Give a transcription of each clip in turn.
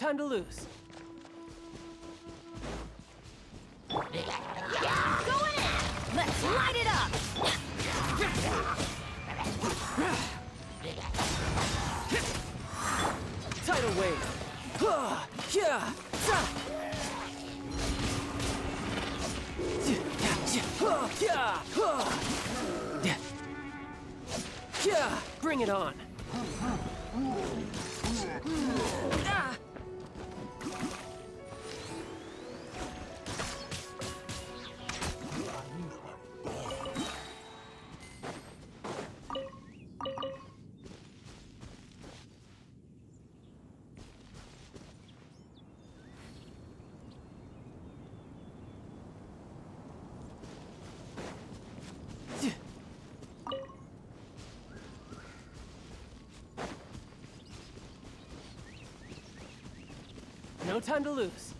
time to lose. Going in! Let's light it up! Tidal wave. Yeah. Yeah. Bring it on. No time to lose.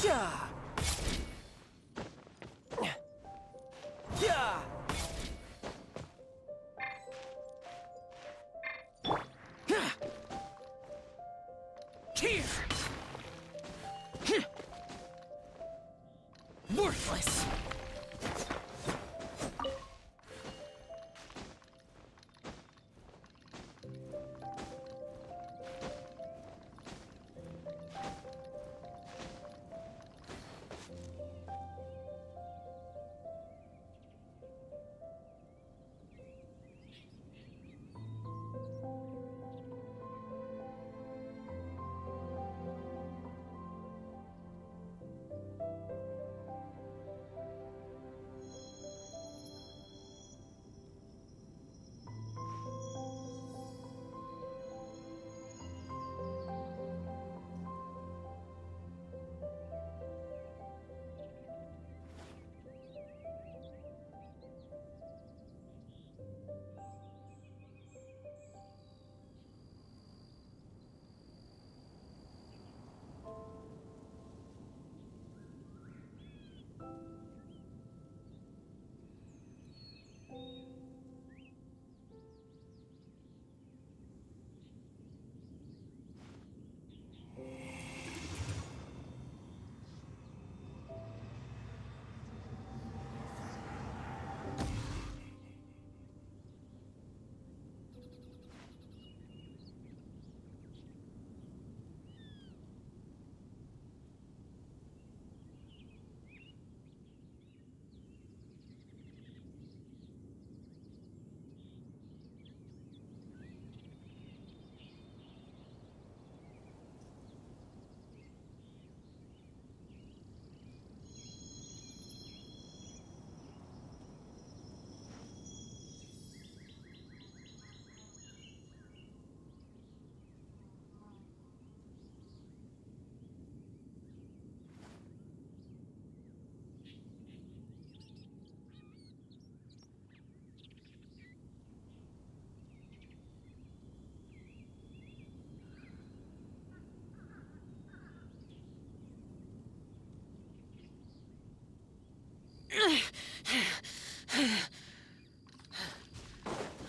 Yeah. Yeah. Here! Worthless!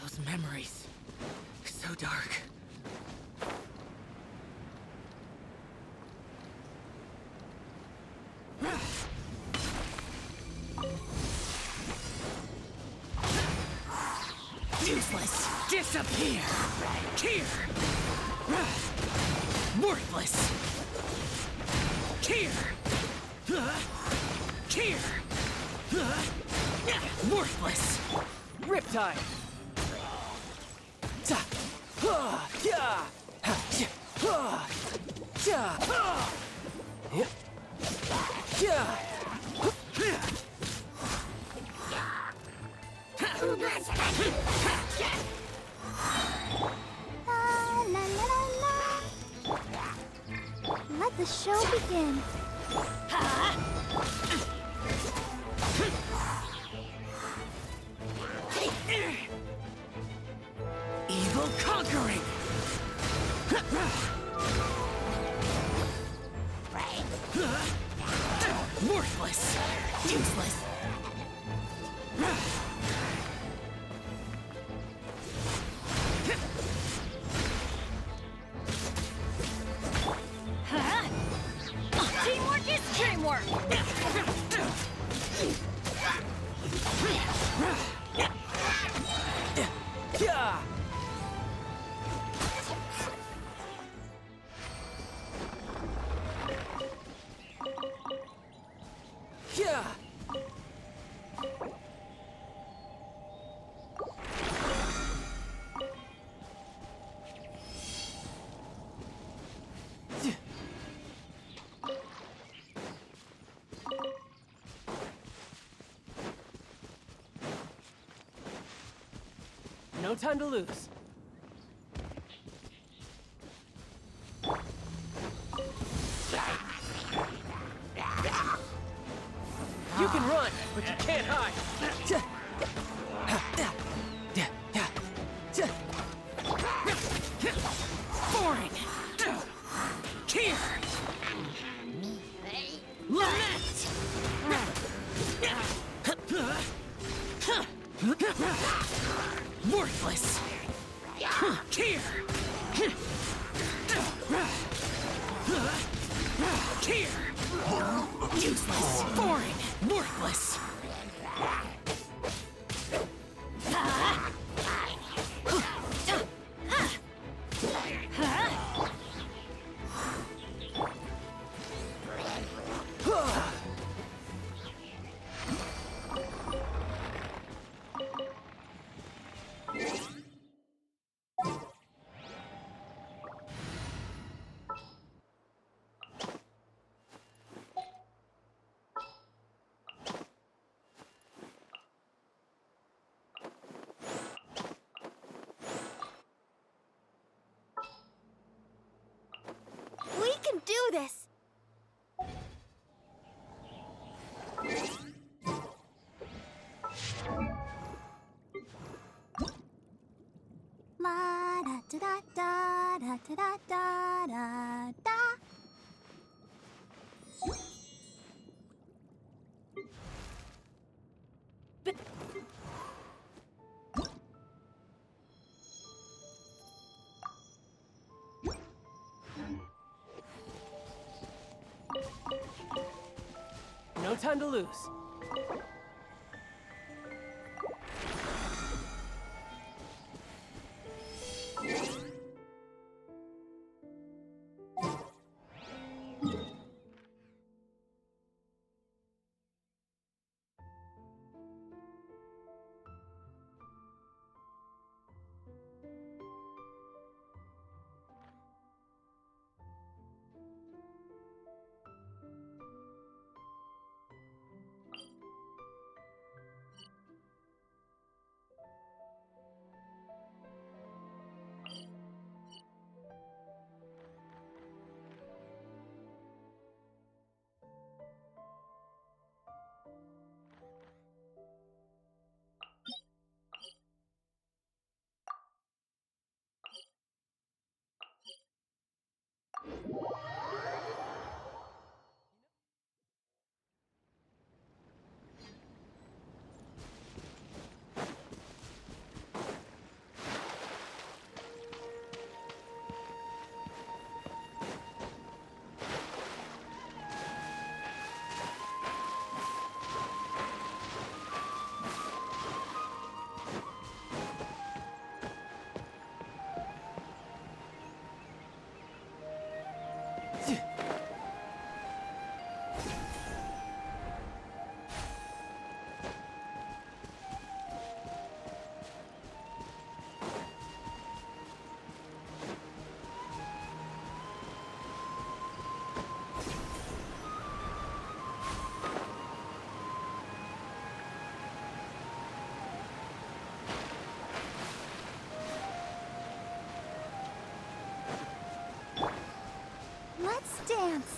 Those memories, so dark. Useless! Disappear! Here! Worthless! Here! Here! Worthless! Riptide! Let the show begin. Worthless. Useless. Teamwork is dreamwork! Yeah. Yeah. No time to lose. You can run, but you can't hide. Boring. Here. Lament. Worthless. Here. Here. Useless. Boring. Worthless. We can do this! La da da da da da da da da da. No time to lose. Let's dance!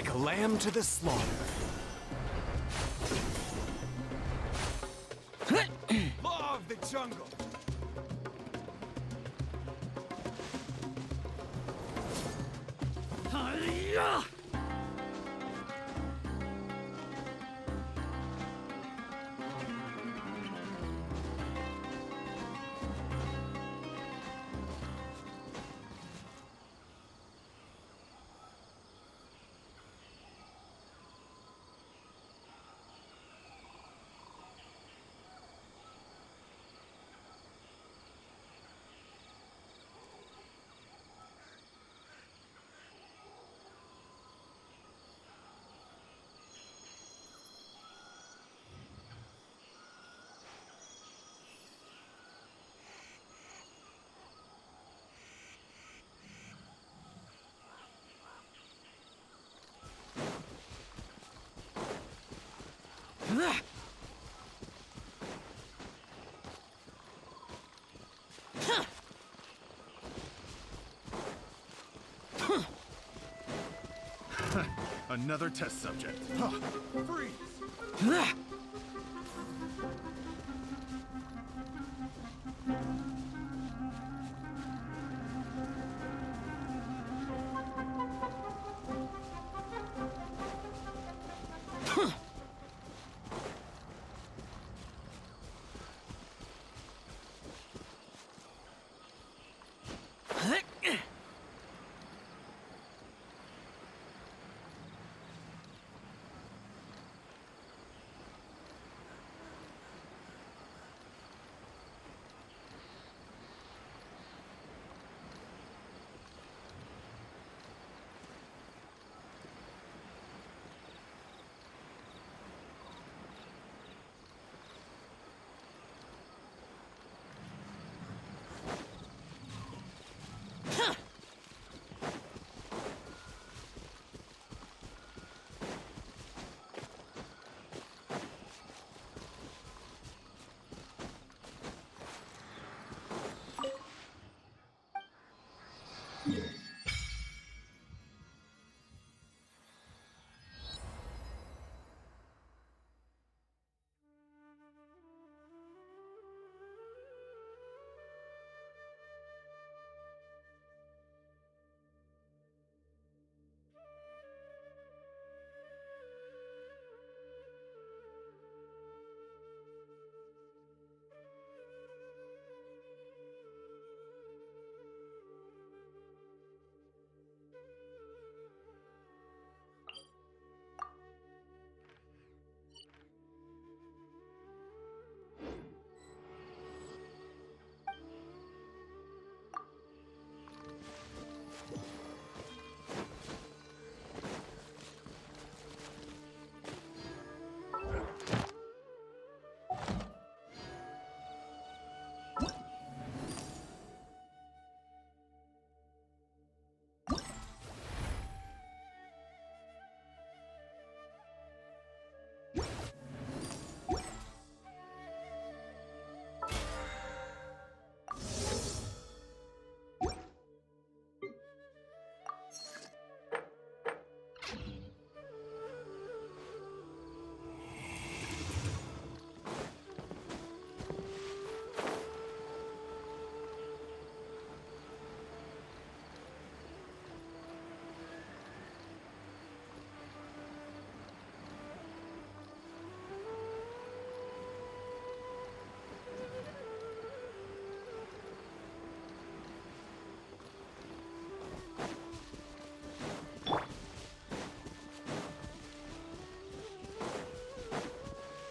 Like a lamb to the slaughter. Law of the jungle. Another test subject. Freeze!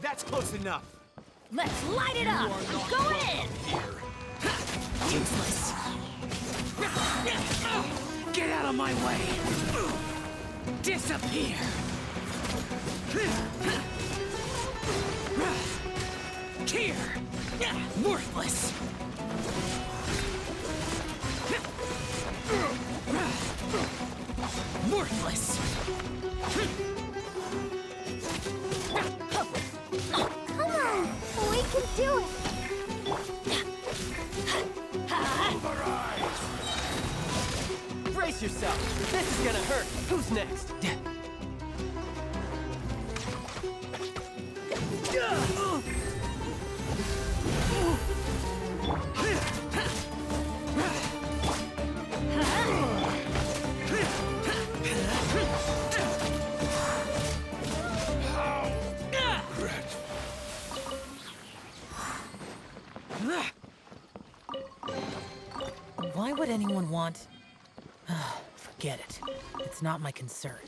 That's close enough. Let's light it up! Go in! Useless. Get out of my way. Disappear. Here. Worthless. Worthless. Come on, we can do it. Brace yourself. This is gonna hurt. Who's next? Why would anyone want... Forget it. It's not my concern.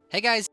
Hey guys!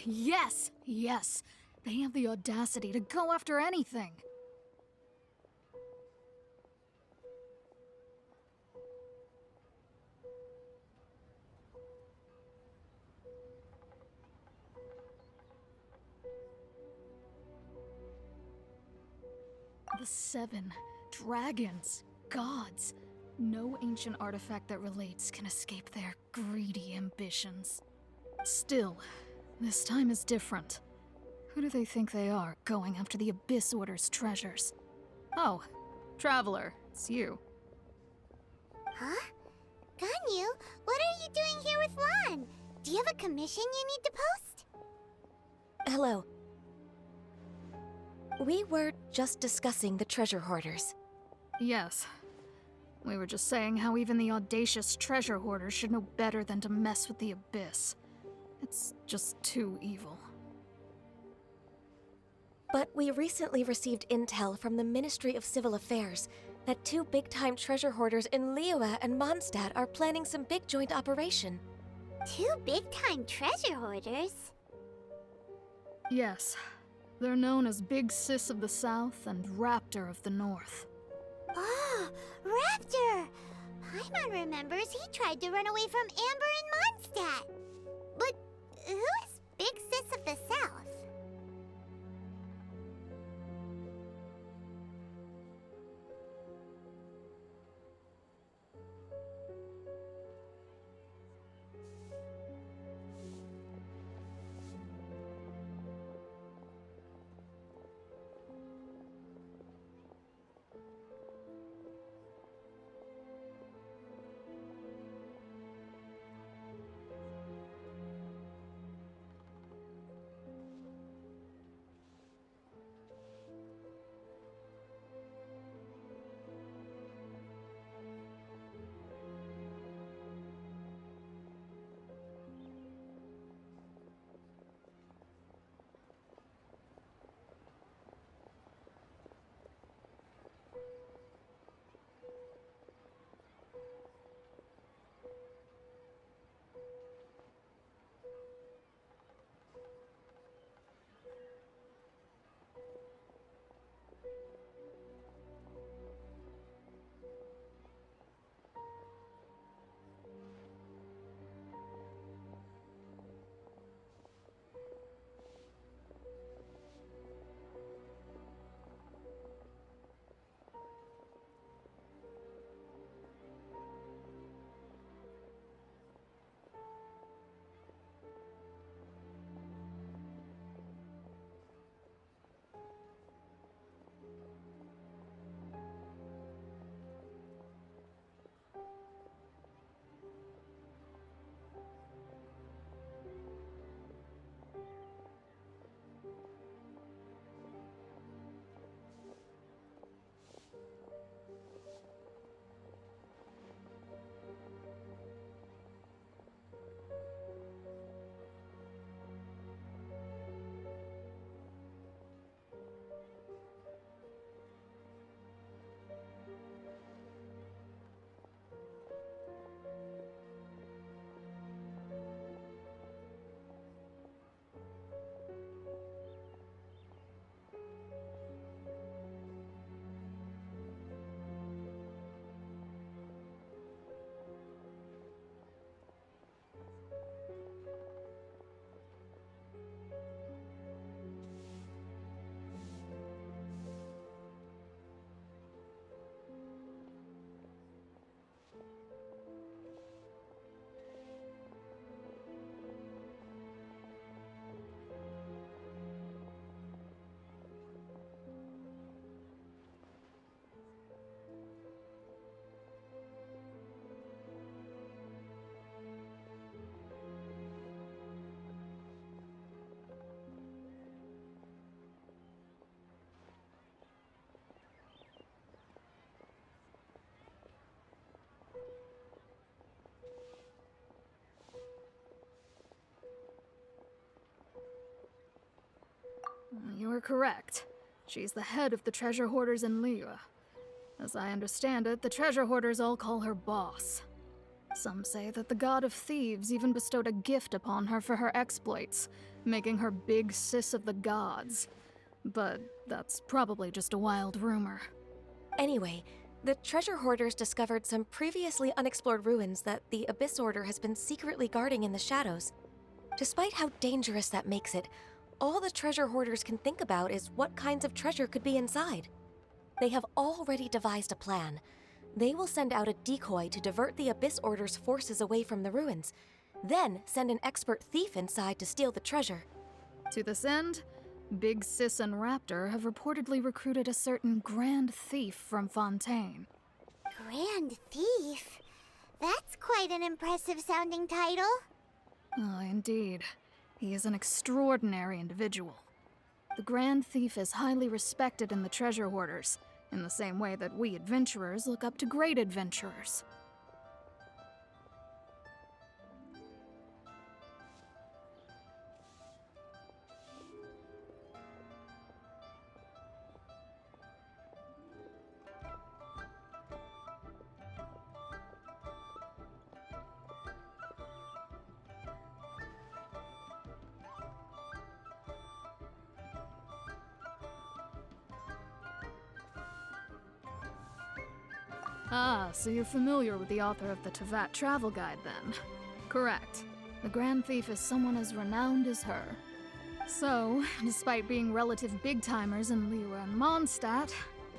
Yes, yes. They have the audacity to go after anything. The 7 dragons, gods. No ancient artifact that relates can escape their greedy ambitions. Still, this time is different. Who do they think they are, going after the Abyss Order's treasures? Oh, Traveler, it's you. Huh? Ganyu, what are you doing here with Lan? Do you have a commission you need to post? Hello. We were just discussing the treasure hoarders. Yes. We were just saying how even the audacious treasure hoarders should know better than to mess with the Abyss. It's just too evil. But we recently received intel from the Ministry of Civil Affairs that 2 big-time treasure hoarders in Liyue and Mondstadt are planning some big joint operation. 2 big-time treasure hoarders? Yes. They're known as Big Sis of the South and Raptor of the North. Oh, Raptor! Paimon remembers he tried to run away from Amber in Mondstadt. But who is Big Sis of the South? You are correct. She's the head of the treasure hoarders in Liyue. As I understand it, the treasure hoarders all call her boss. Some say that the god of thieves even bestowed a gift upon her for her exploits, making her big sis of the gods. But that's probably just a wild rumor. Anyway, the treasure hoarders discovered some previously unexplored ruins that the Abyss Order has been secretly guarding in the shadows. Despite how dangerous that makes it, all the treasure hoarders can think about is what kinds of treasure could be inside. They have already devised a plan. They will send out a decoy to divert the Abyss Order's forces away from the ruins, then send an expert thief inside to steal the treasure. To this end, Big Sis and Raptor have reportedly recruited a certain Grand Thief from Fontaine. Grand Thief? That's quite an impressive sounding title. Oh, indeed. He is an extraordinary individual. The Grand Thief is highly respected in the treasure hoarders, in the same way that we adventurers look up to great adventurers. Ah, so you're familiar with the author of the Tevat Travel Guide, then? Correct. The Grand Thief is someone as renowned as her. So, despite being relative big-timers in Liyue and Mondstadt,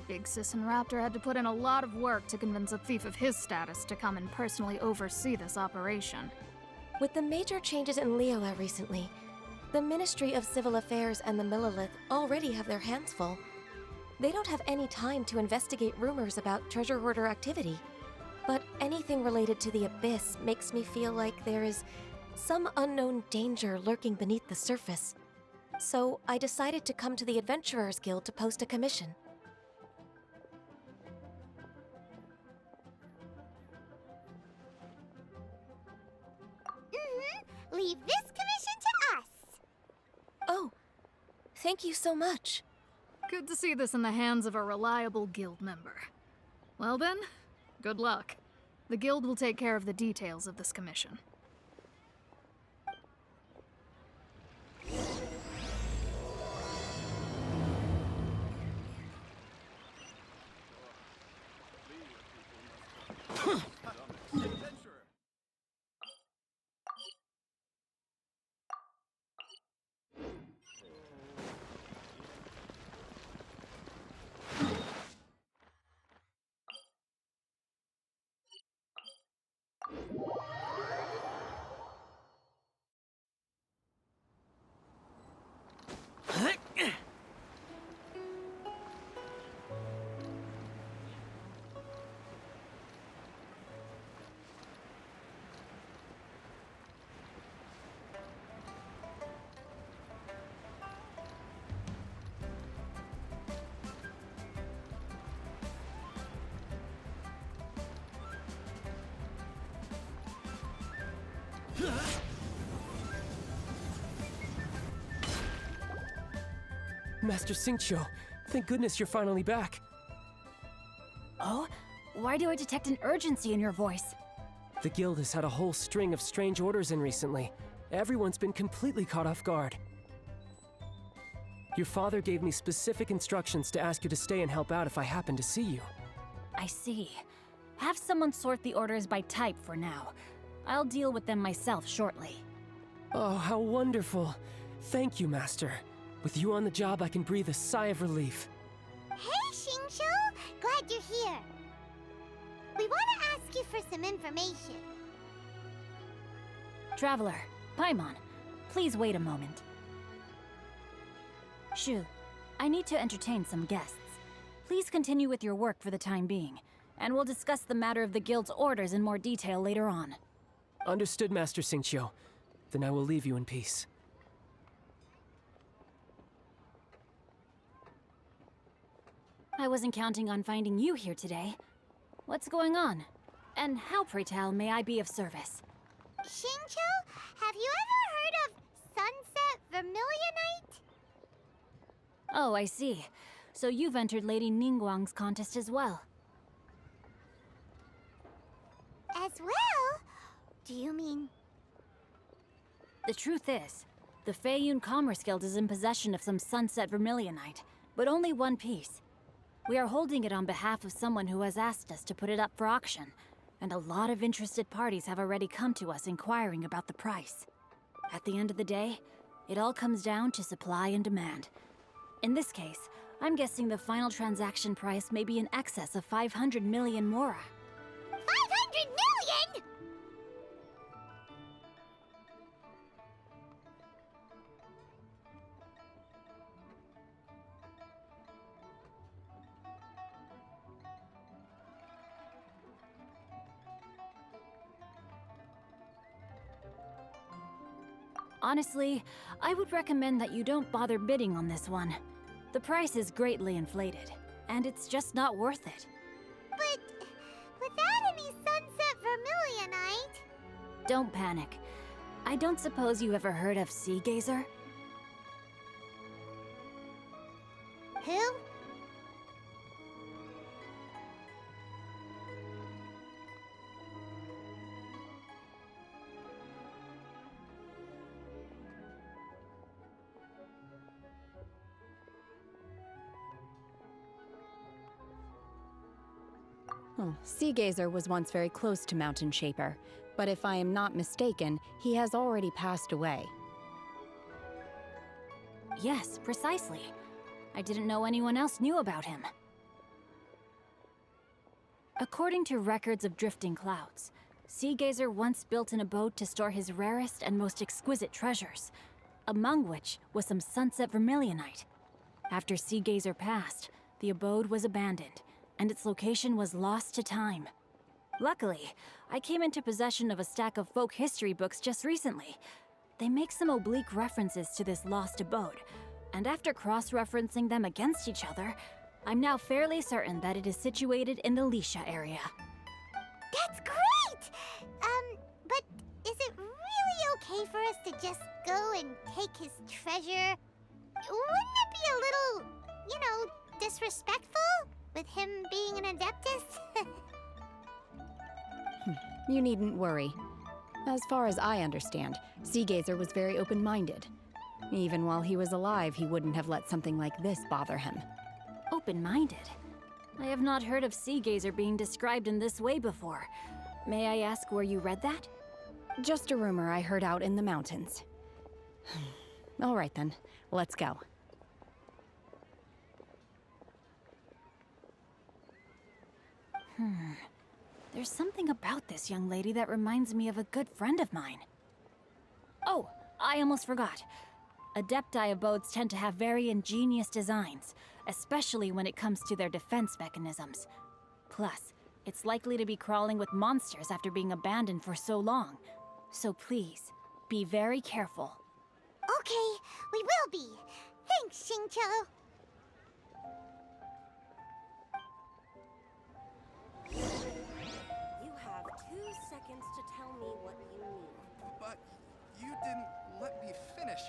Big Sis and Raptor had to put in a lot of work to convince a thief of his status to come and personally oversee this operation. With the major changes in Liyue recently, the Ministry of Civil Affairs and the Millelith already have their hands full. They don't have any time to investigate rumors about treasure hoarder activity. But anything related to the Abyss makes me feel like there is some unknown danger lurking beneath the surface. So I decided to come to the Adventurers Guild to post a commission. Leave this commission to us. Oh, thank you so much. Good to see this in the hands of a reliable guild member. Well then, good luck. The guild will take care of the details of this commission. Master Xingqiu, thank goodness you're finally back. Oh? Why do I detect an urgency in your voice? The guild has had a whole string of strange orders in recently. Everyone's been completely caught off guard. Your father gave me specific instructions to ask you to stay and help out if I happen to see you. I see. Have someone sort the orders by type for now. I'll deal with them myself shortly. Oh, how wonderful. Thank you, Master. With you on the job, I can breathe a sigh of relief. Hey, Xingqiu! Glad you're here. We want to ask you for some information. Traveler, Paimon, please wait a moment. Shu, I need to entertain some guests. Please continue with your work for the time being, and we'll discuss the matter of the guild's orders in more detail later on. Understood, Master Xingqiu. Then I will leave you in peace. I wasn't counting on finding you here today. What's going on? And how, pray tell, may I be of service? Xingqiu, have you ever heard of Sunset Vermilionite? Oh, I see. So you've entered Lady Ningguang's contest as well. As well? Do you mean... The truth is, the Feiyun Commerce Guild is in possession of some sunset vermilionite, but only one piece. We are holding it on behalf of someone who has asked us to put it up for auction, and a lot of interested parties have already come to us inquiring about the price. At the end of the day, it all comes down to supply and demand. In this case, I'm guessing the final transaction price may be in excess of 500 million mora. 500 million?! Honestly, I would recommend that you don't bother bidding on this one. The price is greatly inflated, and it's just not worth it. But without any sunset vermilionite... Don't panic. I don't suppose you ever heard of Sea Gazer? Who? Sea Gazer was once very close to Mountain Shaper, but if I am not mistaken, he has already passed away. Yes, precisely. I didn't know anyone else knew about him. According to records of drifting clouds, Sea Gazer once built an abode to store his rarest and most exquisite treasures, among which was some sunset vermilionite. After Sea Gazer passed, the abode was abandoned, and its location was lost to time. Luckily, I came into possession of a stack of folk history books just recently. They make some oblique references to this lost abode, and after cross-referencing them against each other, I'm now fairly certain that it is situated in the Lisha area. That's great! But is it really okay for us to just go and take his treasure? Wouldn't it be a little, disrespectful? With him being an Adeptus? You needn't worry. As far as I understand, Sea Gazer was very open-minded. Even while he was alive, he wouldn't have let something like this bother him. Open-minded? I have not heard of Sea Gazer being described in this way before. May I ask where you read that? Just a rumor I heard out in the mountains. All right then, let's go. There's something about this young lady that reminds me of a good friend of mine. Oh, I almost forgot. Adepti abodes tend to have very ingenious designs, especially when it comes to their defense mechanisms. Plus, it's likely to be crawling with monsters after being abandoned for so long. So please, be very careful. Okay, we will be. Thanks, Xingqiu. You have 2 seconds to tell me what you need. But you didn't let me finish.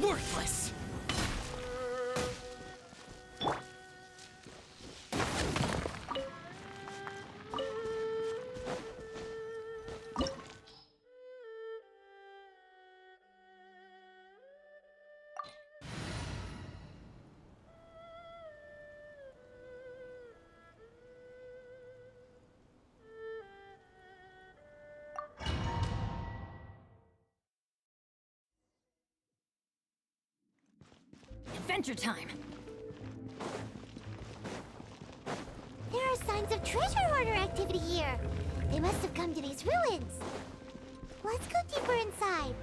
Worthless! Adventure time! There are signs of treasure hoarder activity here. They must have come to these ruins. Let's go deeper inside.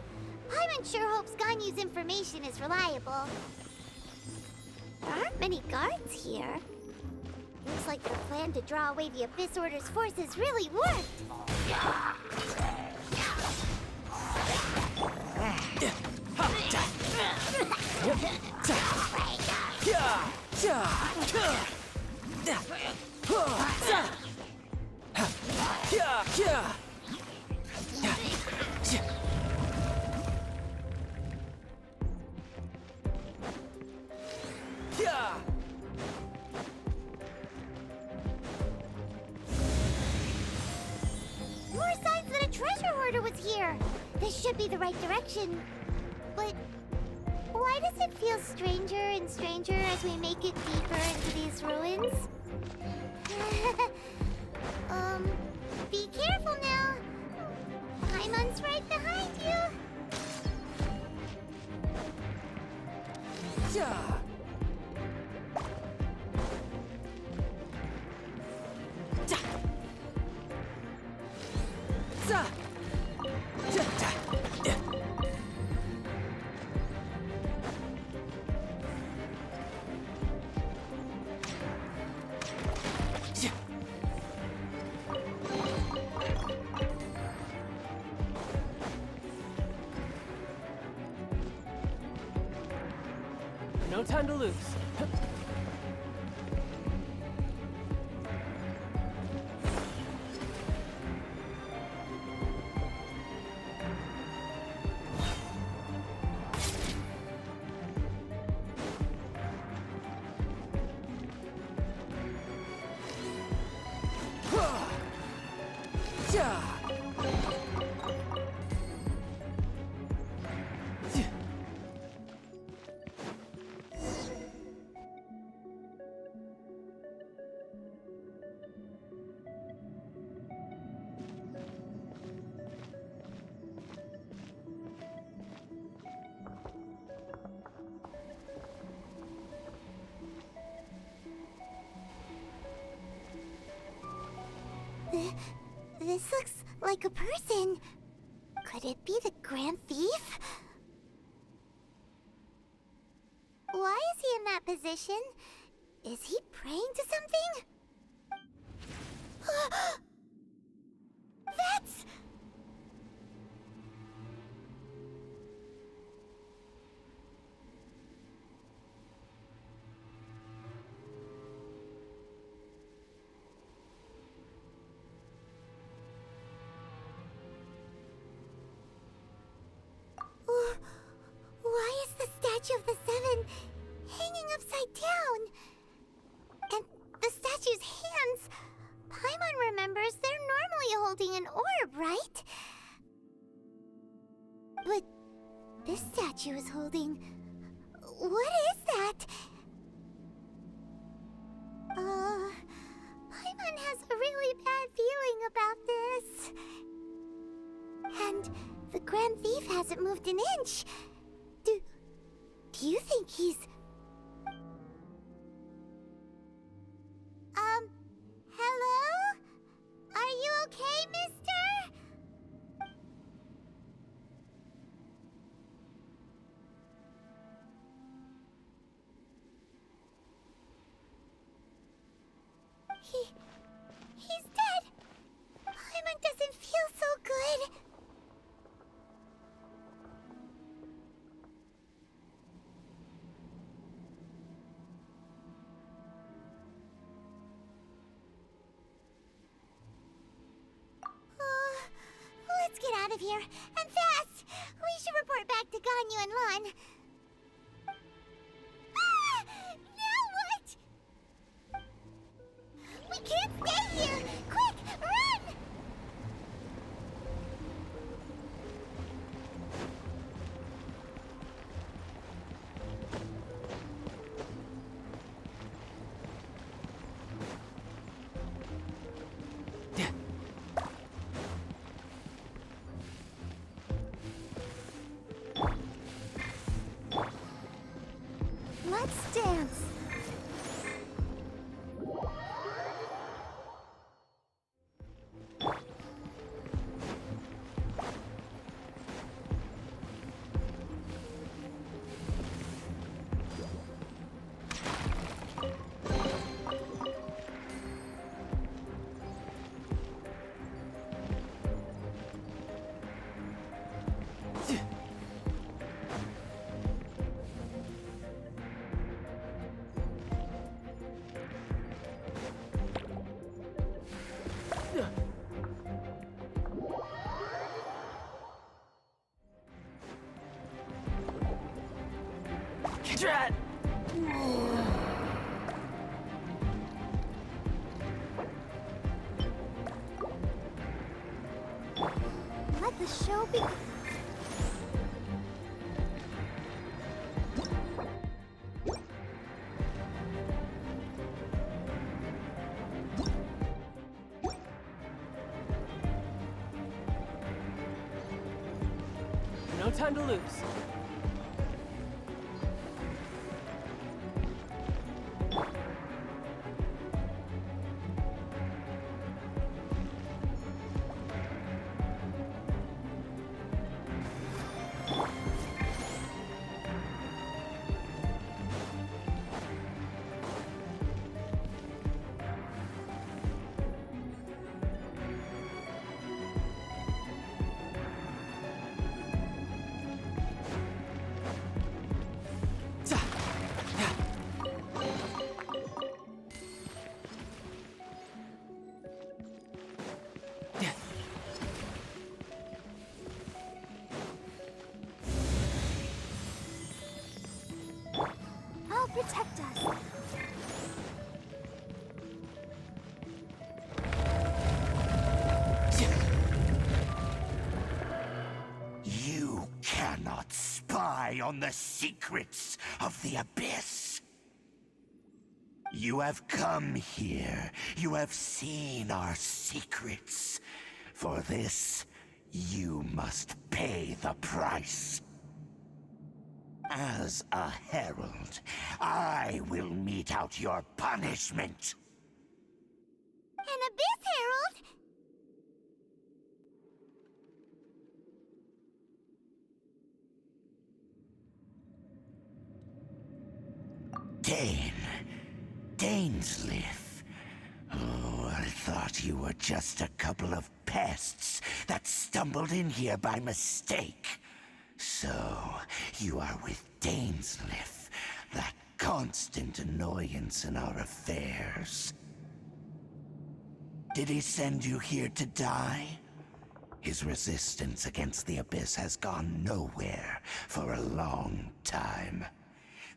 Paimon sure hopes Ganyu's information is reliable. There aren't many guards here. Looks like their plan to draw away the Abyss Order's forces really worked. More signs that a treasure hoarder was here. This should be the right direction. But why does it feel stranger and stranger as we make it deeper into these ruins? Be careful now. Paimon's right behind you. No time to lose. This looks like a person. Could it be the Grand Thief? Why is he in that position? Is he praying to something? That's... Why is the statue of the Seven hanging upside down? And the statue's hands... members, they're normally holding an orb, right? But this statue is holding... What is that? Paimon has a really bad feeling about this. And the Grand Thief hasn't moved an inch. Do you think he's... Hello? Are you okay, mister? He's dead. Paimon doesn't feel so good. Let's get out of here, and fast! We should report back to Ganyu and Lon. Ah! Now what? We can't stay here! Quick, run! Let's dance. Drat! Let the show begin. No time to lose. I'll protect us. You cannot spy on the secrets of the Abyss. You have come here. You have seen our secrets. For this, you must pay the price. As a herald, I will mete out your punishment. An Abyss Herald? Dainsleif. Oh, I thought you were just a couple of pests that stumbled in here by mistake. So, you are with Dainsleif, that constant annoyance in our affairs. Did he send you here to die? His resistance against the Abyss has gone nowhere for a long time.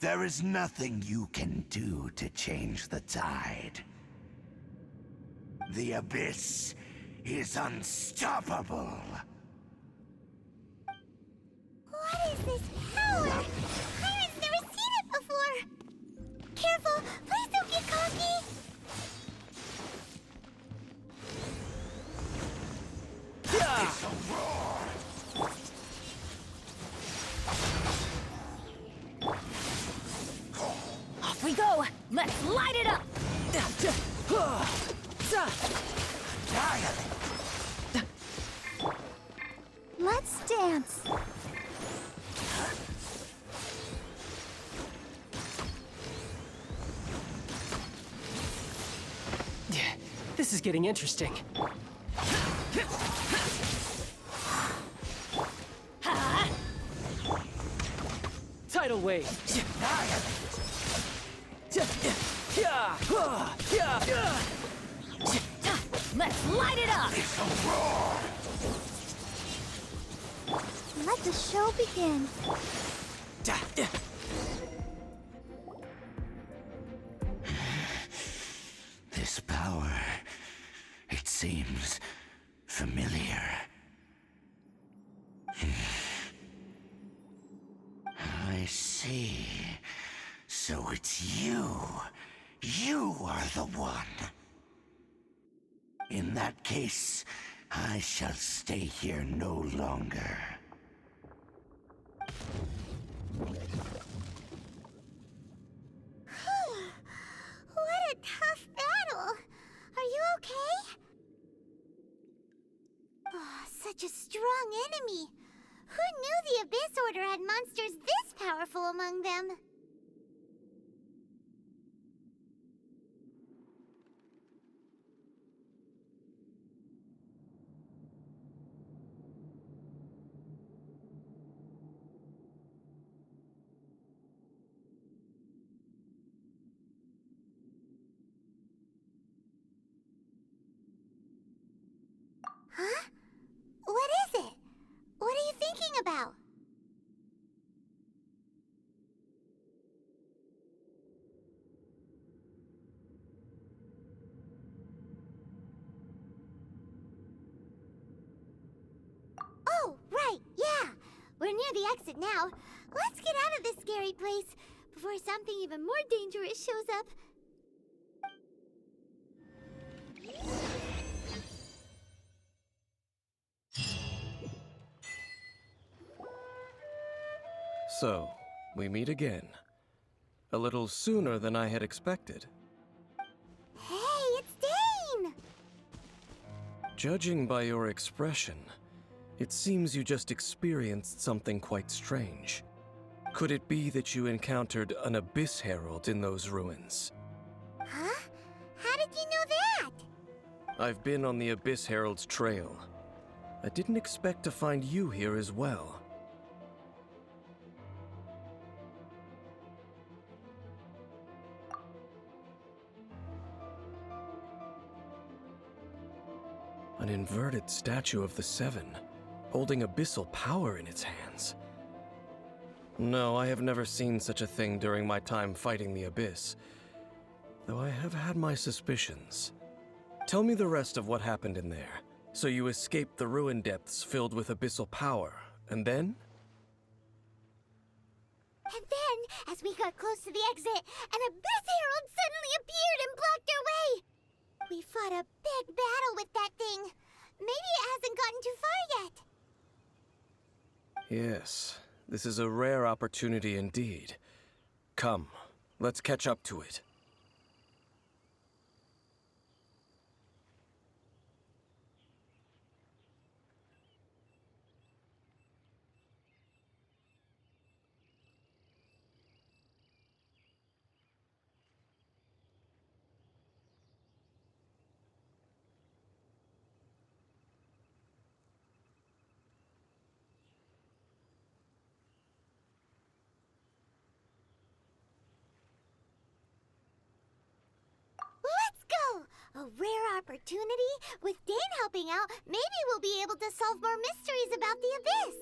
There is nothing you can do to change the tide. The abyss is unstoppable. What is this power? Pirate's never seen it before! Careful! Please don't get cocky! Off we go! Let's light it up! Let's dance! This is getting interesting. Tidal wave. Let's light it up! Let the show begin. This power, it seems familiar. I see. So it's you. You are the one. In that case, I shall stay here no longer. What a tough battle! Are you okay? Oh, such a strong enemy! Who knew the Abyss Order had monsters this powerful among them? Huh? What is it? What are you thinking about? Oh, right, yeah. We're near the exit now. Let's get out of this scary place before something even more dangerous shows up. So, we meet again. A little sooner than I had expected. Hey, it's Dane! Judging by your expression, it seems you just experienced something quite strange. Could it be that you encountered an Abyss Herald in those ruins? Huh? How did you know that? I've been on the Abyss Herald's trail. I didn't expect to find you here as well. An inverted statue of the Seven, holding abyssal power in its hands. No, I have never seen such a thing during my time fighting the Abyss, though I have had my suspicions. Tell me the rest of what happened in there. So you escaped the ruin depths filled with abyssal power, and then? And then, as we got close to the exit, an Abyss Herald suddenly appeared and blocked our way! We fought a big battle with that thing. Maybe it hasn't gotten too far yet. Yes, this is a rare opportunity indeed. Come, let's catch up to it. Let's go! A rare opportunity? With Dane helping out, maybe we'll be able to solve more mysteries about the Abyss!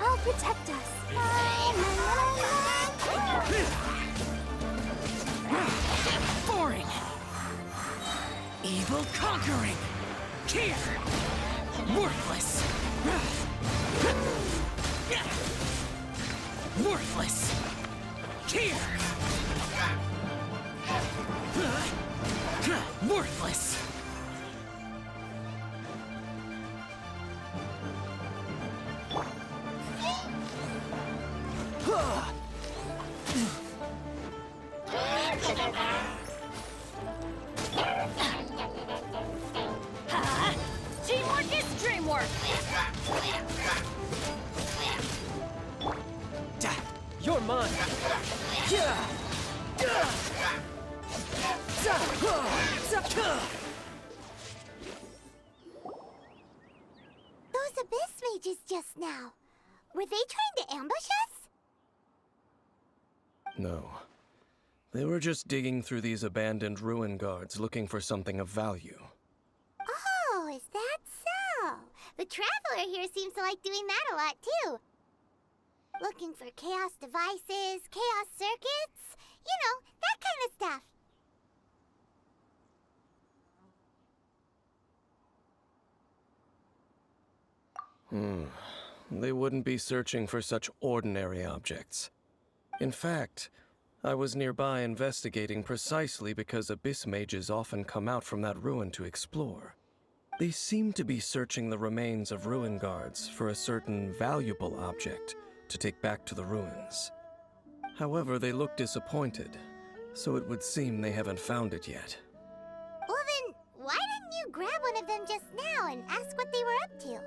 I'll protect us. Boring. Evil conquering. Here. Worthless. Worthless. Here. Worthless. Teamwork is dreamwork! You're mine! Those abyss mages just now. Were they trying to ambush us? No. They were just digging through these abandoned ruin guards looking for something of value. Oh, is that so? The Traveler here seems to like doing that a lot, too. Looking for chaos devices, chaos circuits, you know, that kind of stuff. They wouldn't be searching for such ordinary objects. In fact, I was nearby investigating precisely because abyss mages often come out from that ruin to explore. They seem to be searching the remains of ruin guards for a certain valuable object to take back to the ruins. However, they look disappointed, so it would seem they haven't found it yet. Well then, why didn't you grab one of them just now and ask what they were up to?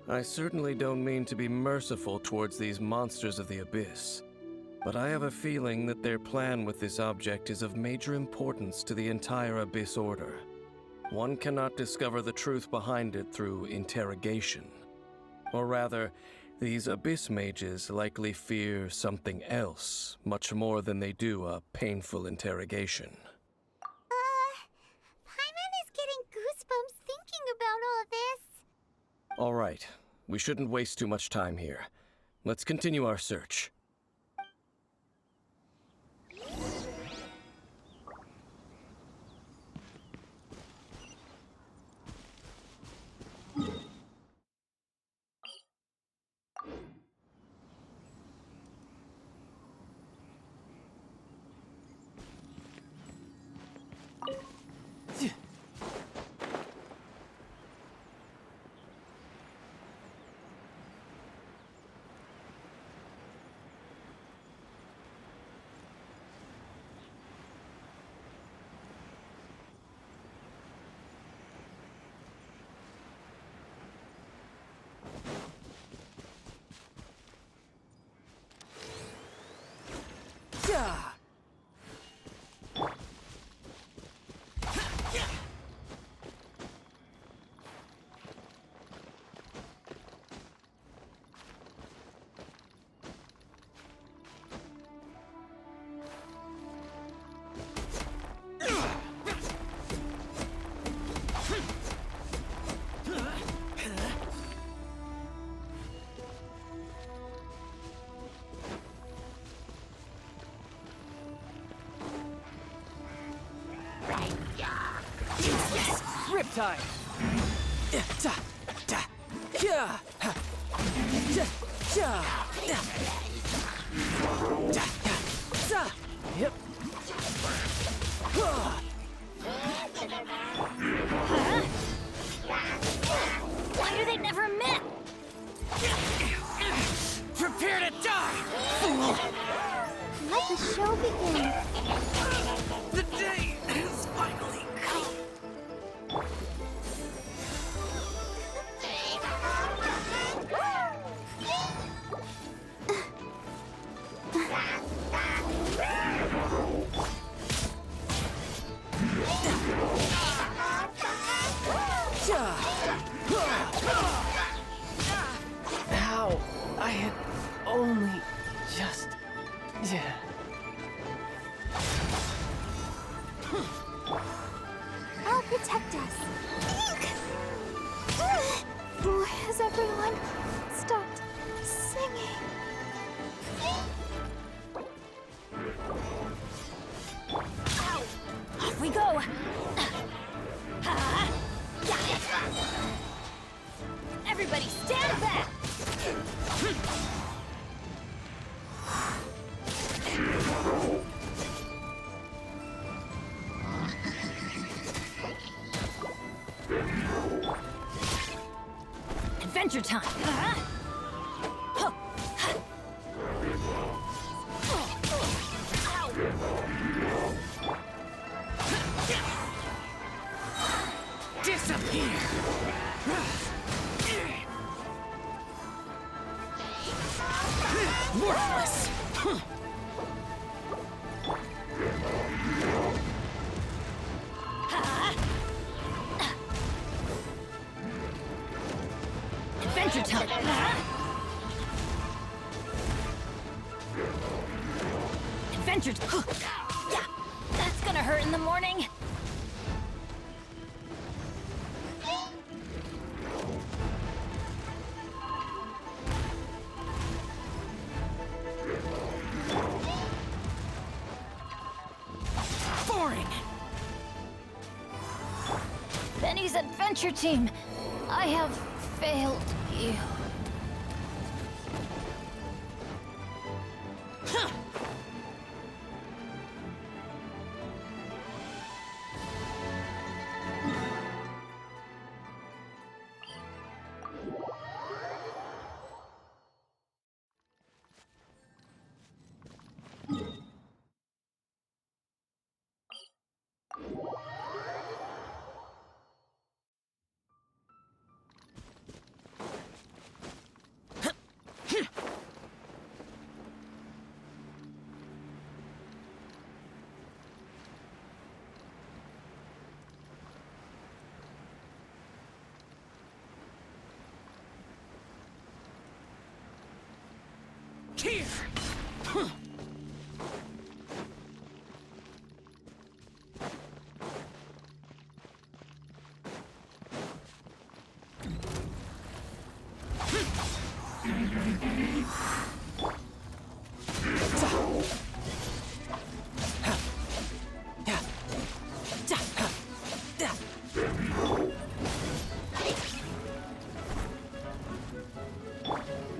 I certainly don't mean to be merciful towards these monsters of the abyss, but I have a feeling that their plan with this object is of major importance to the entire Abyss Order. One cannot discover the truth behind it through interrogation. Or rather, these Abyss mages likely fear something else, much more than they do a painful interrogation. Paimon is getting goosebumps thinking about all this. All right, we shouldn't waste too much time here. Let's continue our search. Riptide! Yep. Why do they never met? Prepare to die, fool! Let the show begin. The day has finally come. How? I had only just... I'll protect us. Why has everyone stopped singing? Off we go! Everybody stand back! Adventure time! Disappear! Worthless! Adventure time! Adventure time! Yeah, that's gonna hurt in the morning! Boring! Benny's adventure team! I have failed you. Here! Huh.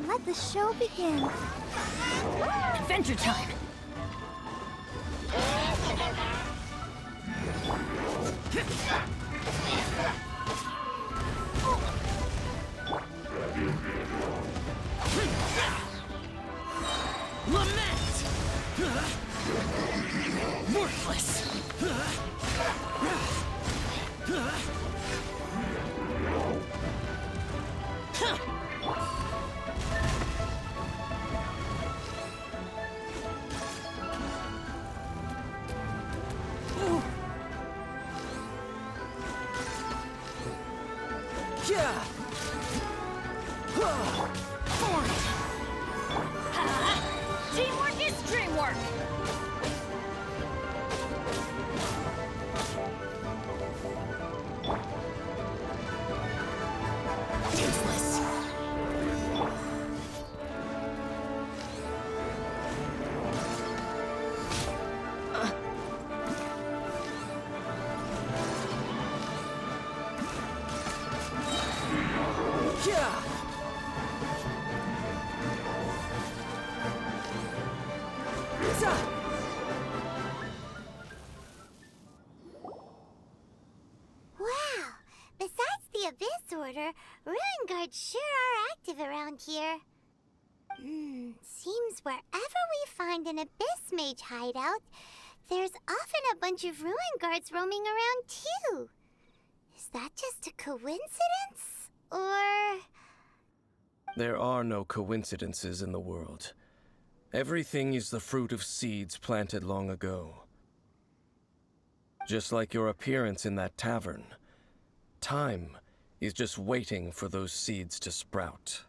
Let the show begin. Adventure time! Lament! Worthless! Yeah! For it! Teamwork is dreamwork! Useless! Yeah! Wow! Besides the Abyss Order, Ruin Guards sure are active around here. Seems wherever we find an Abyss Mage hideout, there's often a bunch of Ruin Guards roaming around too. Is that just a coincidence? Or... There are no coincidences in the world. Everything is the fruit of seeds planted long ago. Just like your appearance in that tavern, time is just waiting for those seeds to sprout.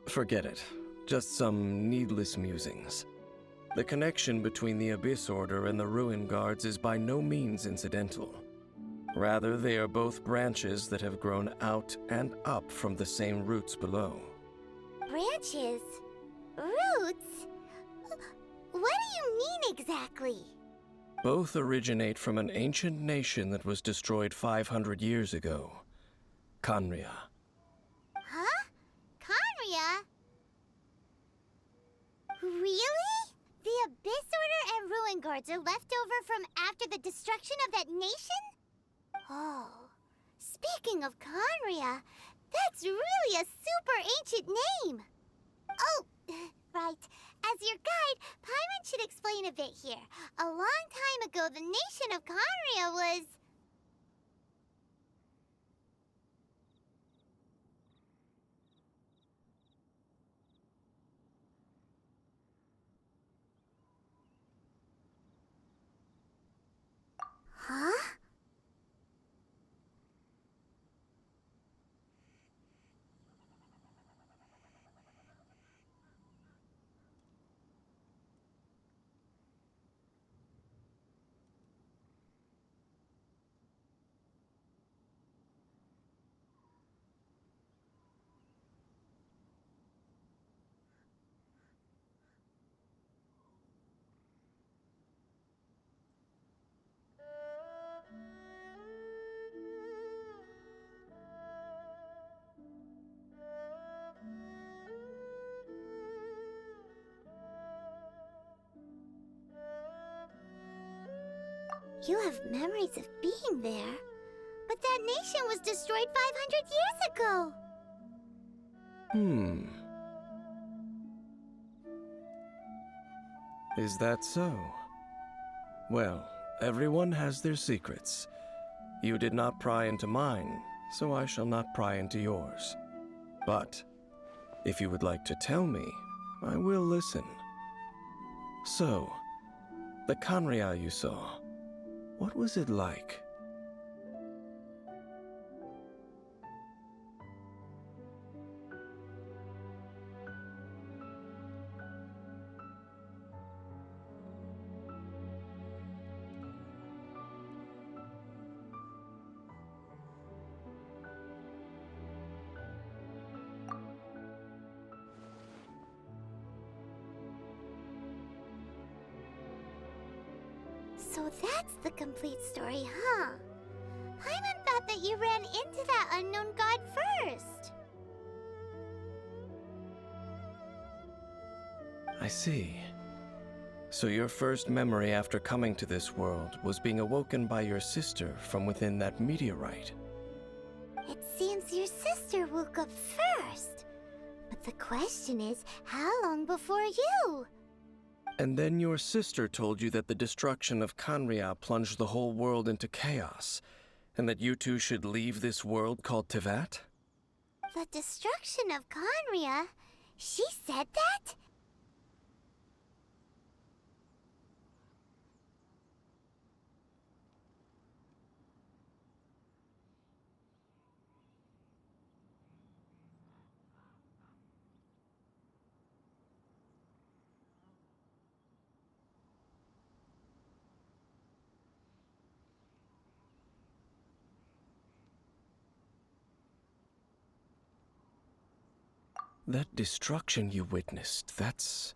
Forget it. Just some needless musings. The connection between the Abyss Order and the Ruin Guards is by no means incidental. Rather, they are both branches that have grown out and up from the same roots below. branches? Roots? What do you mean exactly? Both originate from an ancient nation that was destroyed 500 years ago. Khaenri'ah. Huh? Khaenri'ah? Really? The Abyss Order and Ruin Guards are left over from after the destruction of that nation? Oh, speaking of Khaenri'ah, that's really a super ancient name. Oh, right. As your guide, Paimon should explain a bit here. A long time ago, the nation of Khaenri'ah was... Huh? You have memories of being there. But that nation was destroyed 500 years ago. Is that so? Well, everyone has their secrets. You did not pry into mine, so I shall not pry into yours. But if you would like to tell me, I will listen. So, the Kanria you saw, what was it like? So that's the complete story, huh? Paimon thought that you ran into that unknown god first. I see. So your first memory after coming to this world was being awoken by your sister from within that meteorite. It seems your sister woke up first. But the question is, how long before you? And then your sister told you that the destruction of Kanria plunged the whole world into chaos, and that you two should leave this world called Tevat? The destruction of Kanria? She said that? That destruction you witnessed, that's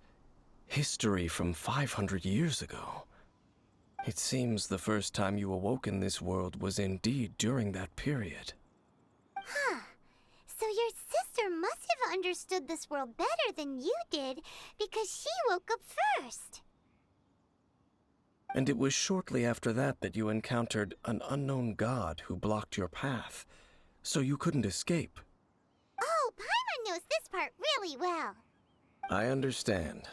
history from 500 years ago. It seems the first time you awoke in this world was indeed during that period. Huh. So your sister must have understood this world better than you did, because she woke up first. And it was shortly after that that you encountered an unknown god who blocked your path, so you couldn't escape. Oh, Paimon knows this part really well. I understand.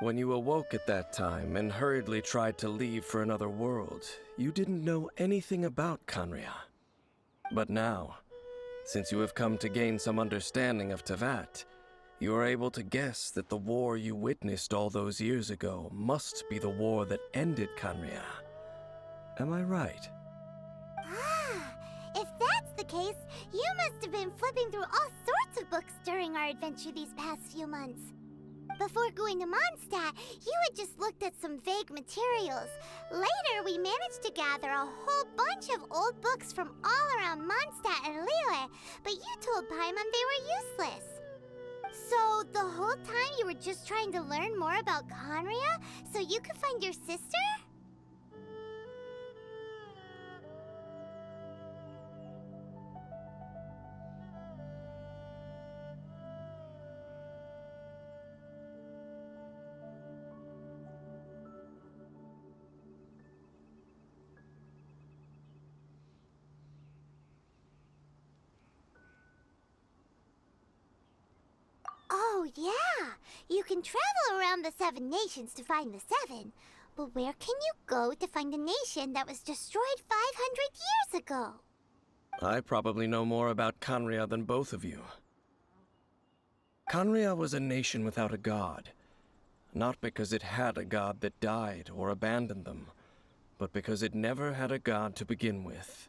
When you awoke at that time and hurriedly tried to leave for another world, you didn't know anything about Kanria. But now, since you have come to gain some understanding of Tevat, you are able to guess that the war you witnessed all those years ago must be the war that ended Kanria. Am I right? Ah, if that's the case, you must have been flipping through all sorts of books during our adventure these past few months. Before going to Mondstadt, you had just looked at some vague materials. Later, we managed to gather a whole bunch of old books from all around Mondstadt and Liyue, but you told Paimon they were useless. So, the whole time you were just trying to learn more about Kanria so you could find your sister? Oh, yeah! You can travel around the 7 nations to find the 7. But where can you go to find a nation that was destroyed 500 years ago? I probably know more about Kanria than both of you. Kanria was a nation without a god. Not because it had a god that died or abandoned them, but because it never had a god to begin with.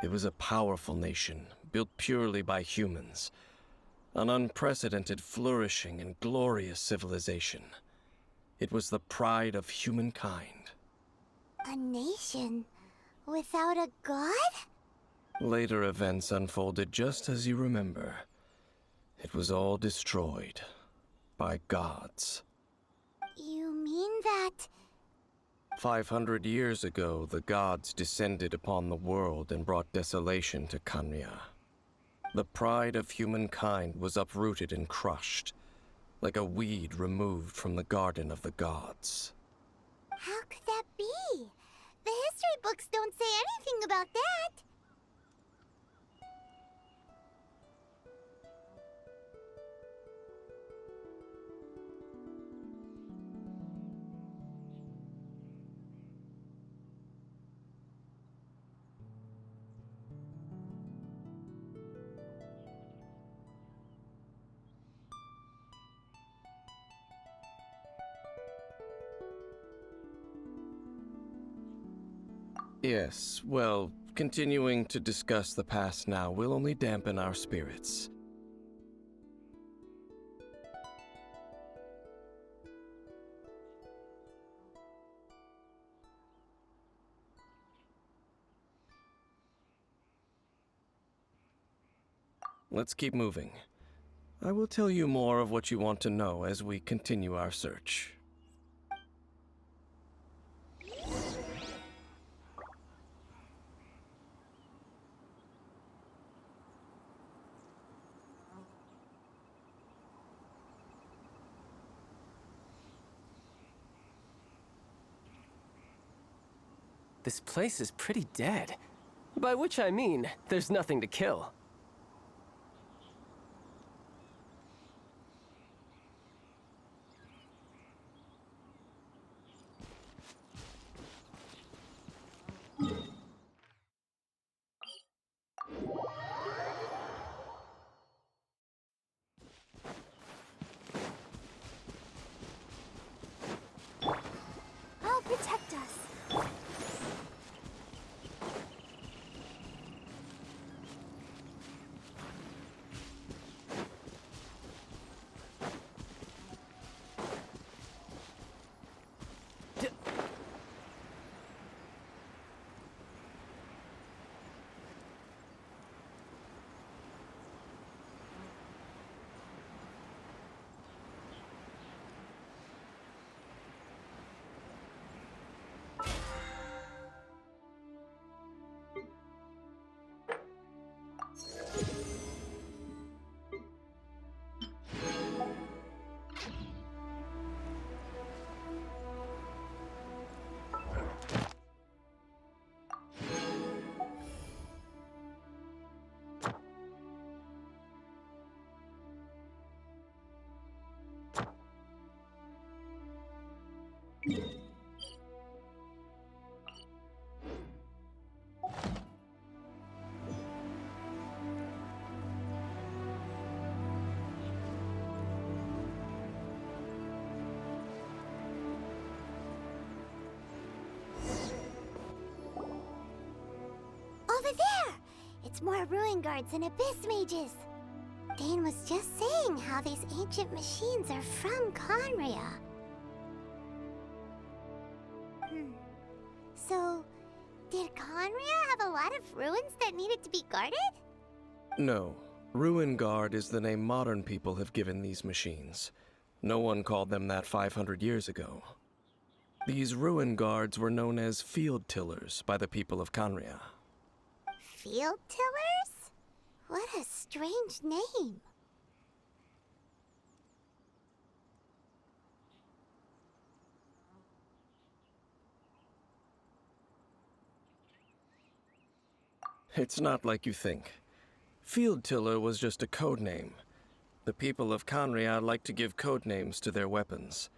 It was a powerful nation, built purely by humans. An unprecedented, flourishing, and glorious civilization. It was the pride of humankind. A nation without a god? Later events unfolded just as you remember. It was all destroyed by gods. You mean that... 500 years ago, the gods descended upon the world and brought desolation to Kanria. The pride of humankind was uprooted and crushed, like a weed removed from the garden of the gods. How could that be? The history books don't say anything about that. Yes, well, continuing to discuss the past now will only dampen our spirits. Let's keep moving. I will tell you more of what you want to know as we continue our search. This place is pretty dead. By which I mean, there's nothing to kill. I'll protect us. Over there! It's more ruin guards and abyss mages. Dane was just saying how these ancient machines are from Conria. So, did Conria have a lot of ruins that needed to be guarded? No. Ruin Guard is the name modern people have given these machines. No one called them that 500 years ago. These Ruin Guards were known as Field Tillers by the people of Conria. Field Tillers? What a strange name. It's not like you think. Field Tiller was just a code name. The people of Conria like to give code names to their weapons.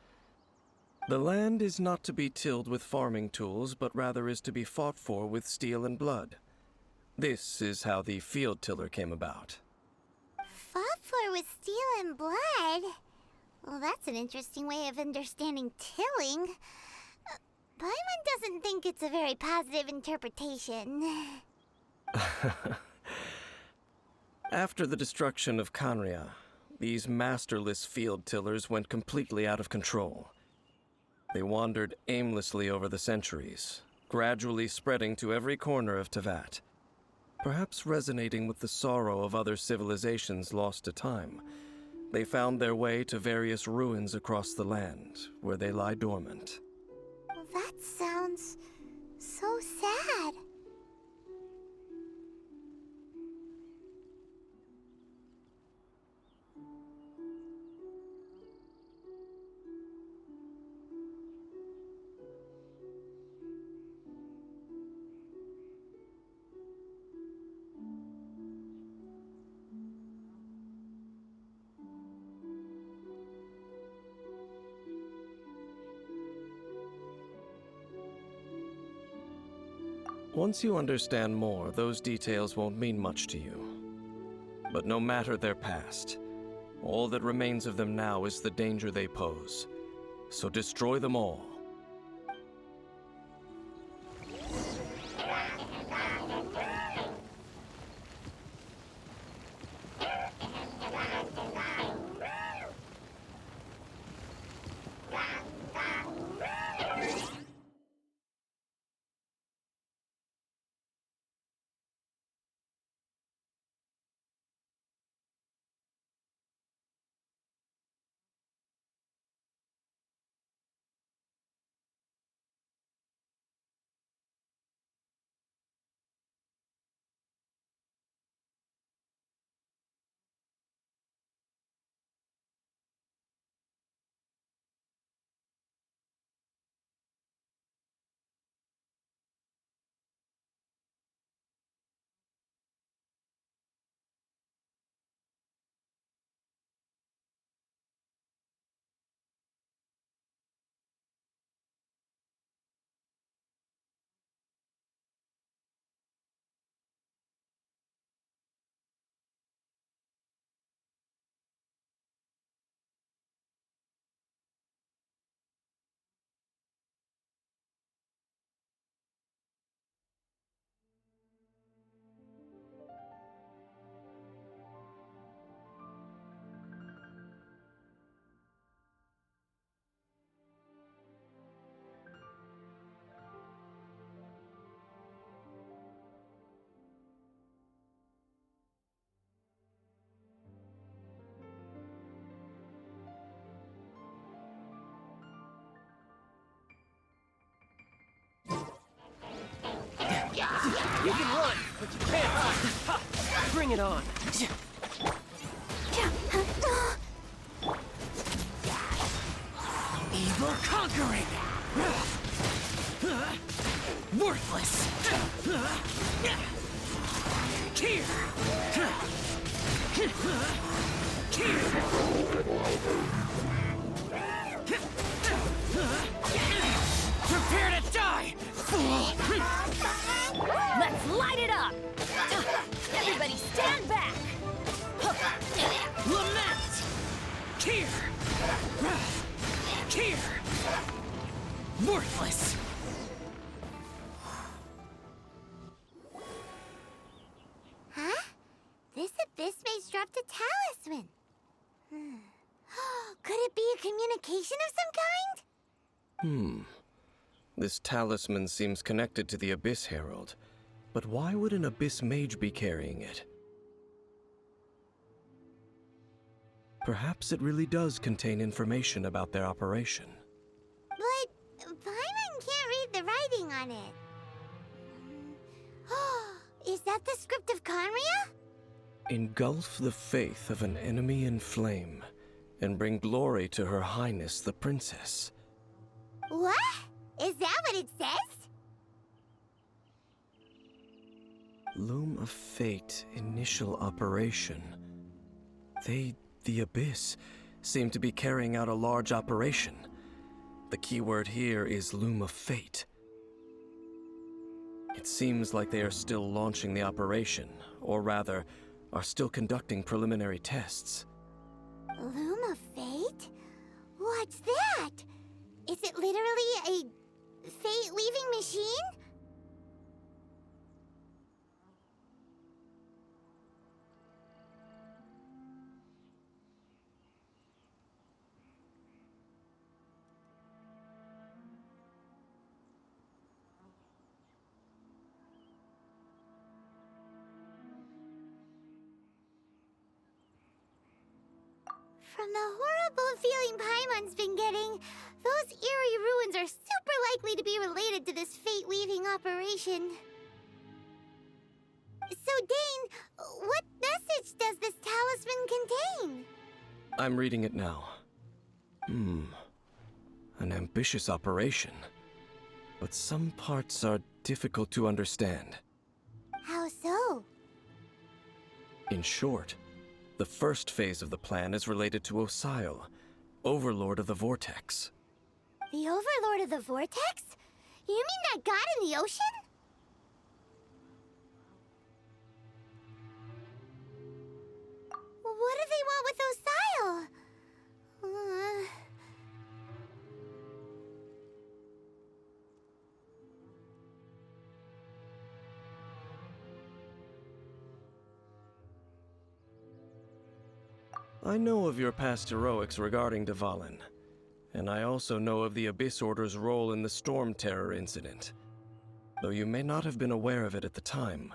The land is not to be tilled with farming tools, but rather is to be fought for with steel and blood. This is how the Field Tiller came about. Fought for with steel and blood? Well, that's an interesting way of understanding tilling. Paimon doesn't think it's a very positive interpretation. After the destruction of Conria, these masterless field tillers went completely out of control. They wandered aimlessly over the centuries, gradually spreading to every corner of Teyvat. Perhaps resonating with the sorrow of other civilizations lost to time, they found their way to various ruins across the land, where they lie dormant. Well, that sounds so sad. Once you understand more, those details won't mean much to you. But no matter their past, all that remains of them now is the danger they pose. So destroy them all. You can run, but you can't hide. Ha! Bring it on. Evil conquering! Worthless! Here! Prepare to die, fool! Let's light it up! Everybody stand back! Lament! Here! Here! Worthless! Huh? This abyss maze dropped a talisman. Could it be a communication of some kind? This talisman seems connected to the Abyss Herald. But why would an Abyss Mage be carrying it? Perhaps it really does contain information about their operation. But Paimon can't read the writing on it. Is that the script of Conria? Engulf the faith of an enemy in flame, and bring glory to Her Highness the Princess. What? Is that what it says? Loom of Fate, initial operation. The Abyss, seem to be carrying out a large operation. The keyword here is Loom of Fate. It seems like they are still launching the operation, or rather, are still conducting preliminary tests. Loom of Fate? What's that? Is it literally a fate-weaving machine? From the horrible feeling Paimon's been getting, those eerie ruins are super likely to be related to this fate-weaving operation. So, Dane, what message does this talisman contain? I'm reading it now. An ambitious operation. But some parts are difficult to understand. How so? In short, the first phase of the plan is related to Osile, Overlord of the Vortex. The Overlord of the Vortex? You mean that god in the ocean? What do they want with Osile? I know of your past heroics regarding Dvalin, and I also know of the Abyss Order's role in the Storm Terror incident. Though you may not have been aware of it at the time,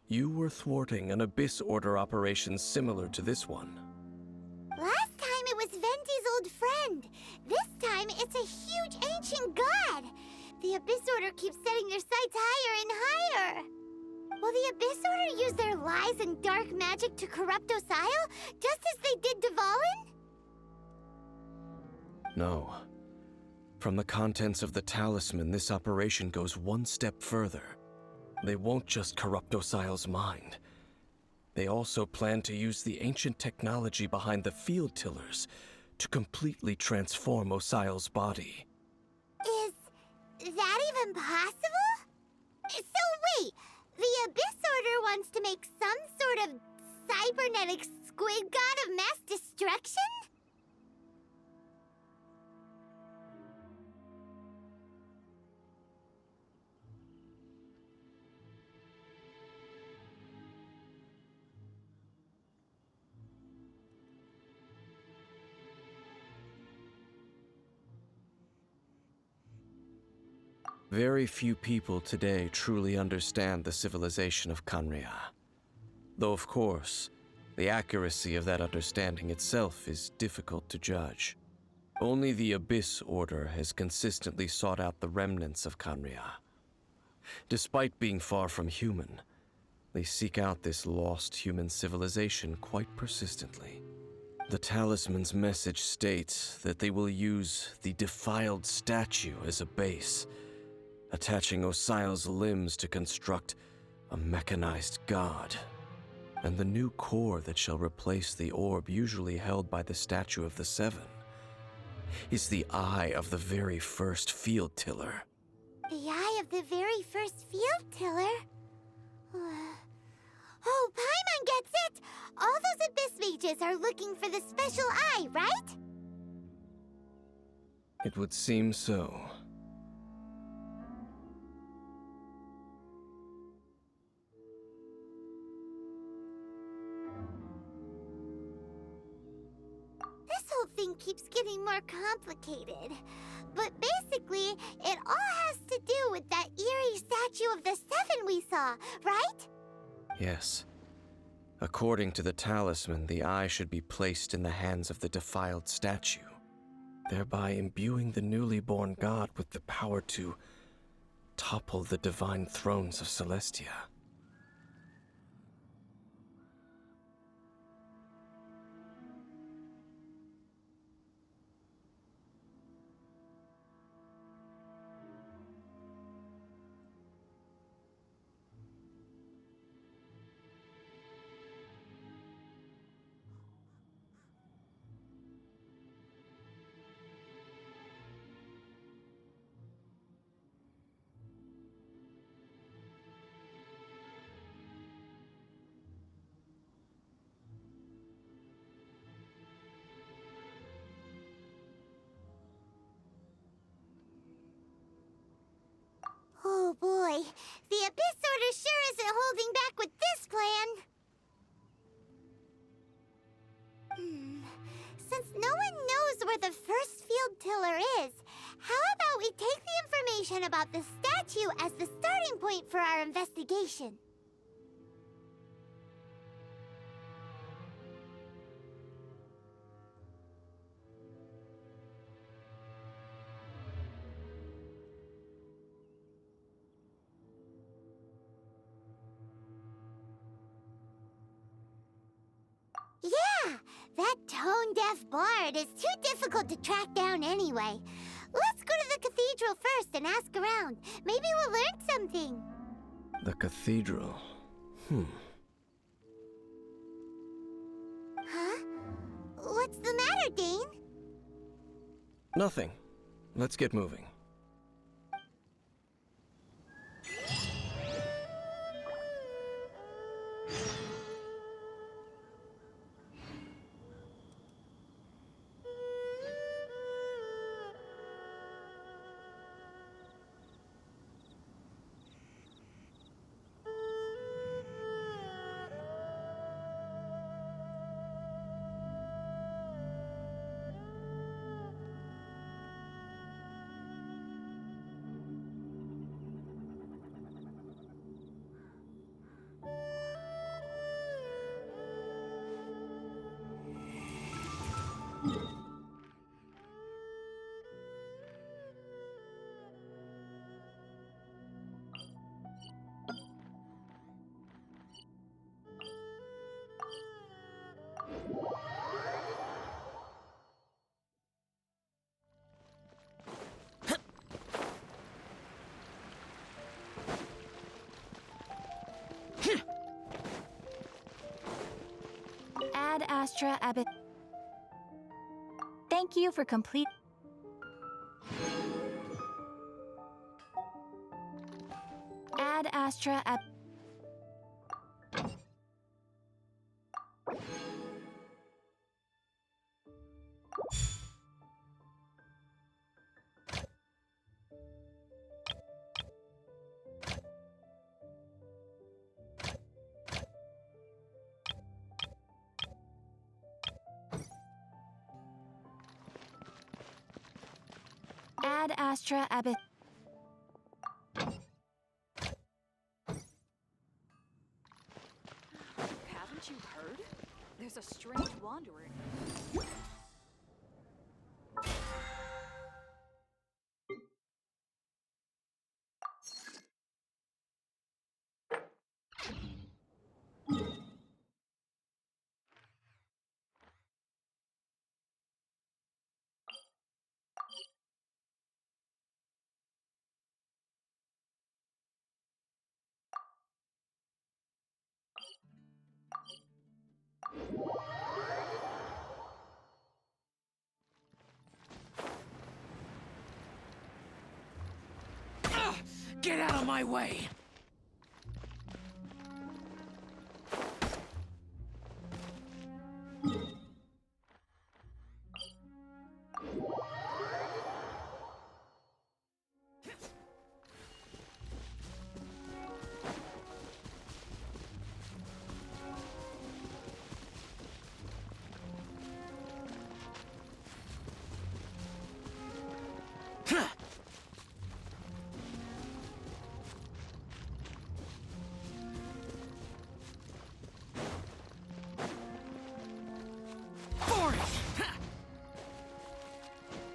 you were thwarting an Abyss Order operation similar to this one. Last time it was Venti's old friend. This time it's a huge ancient god. The Abyss Order keeps setting their sights higher and higher. Will the Abyss Order use their lies and dark magic to corrupt Osile, just as they did Dvalin? No. From the contents of the talisman, this operation goes one step further. They won't just corrupt Osile's mind. They also plan to use the ancient technology behind the field tillers to completely transform Osile's body. Is that even possible? So wait, the Abyss Order wants to make some sort of cybernetic squid god of mass destruction? Very few people today truly understand the civilization of Khaenri'ah. Though, of course, the accuracy of that understanding itself is difficult to judge. Only the Abyss Order has consistently sought out the remnants of Khaenri'ah. Despite being far from human, they seek out this lost human civilization quite persistently. The talisman's message states that they will use the defiled statue as a base, attaching Osile's limbs to construct a mechanized god, and the new core that shall replace the orb usually held by the Statue of the Seven is the eye of the very first field tiller. The eye of the very first field tiller? Oh, Paimon gets it! All those Abyss mages are looking for the special eye, right? It would seem so. This whole thing keeps getting more complicated. But basically, it all has to do with that eerie Statue of the Seven we saw, right? Yes. According to the talisman, the eye should be placed in the hands of the defiled statue, thereby imbuing the newly born god with the power to topple the divine thrones of Celestia. Oh boy, the Abyss Order sure isn't holding back with this plan. Since no one knows where the first field tiller is, how about we take the information about the statue as the starting point for our investigation? Yeah, that tone-deaf bard is too difficult to track down anyway. Let's go to the cathedral first and ask around. Maybe we'll learn something. The cathedral. Huh? What's the matter, Dane? Nothing. Let's get moving. Astra Abbot. Thank you for complete. Ad Astra Ab. Ad Astra Abbot. Haven't you heard? There's a strange wanderer. Get out of my way!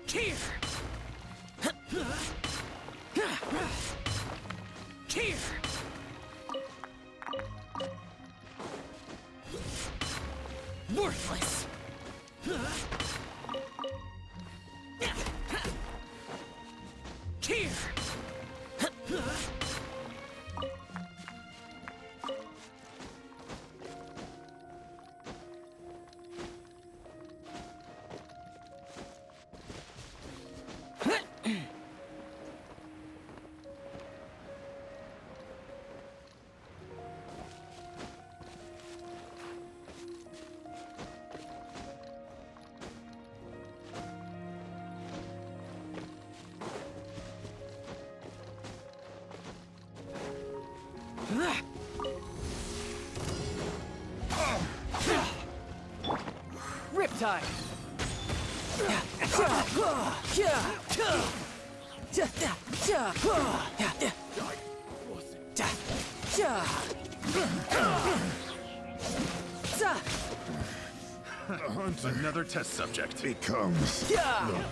Here! Here! Worthless! Here! Riptide! Another test subject becomes the hunt.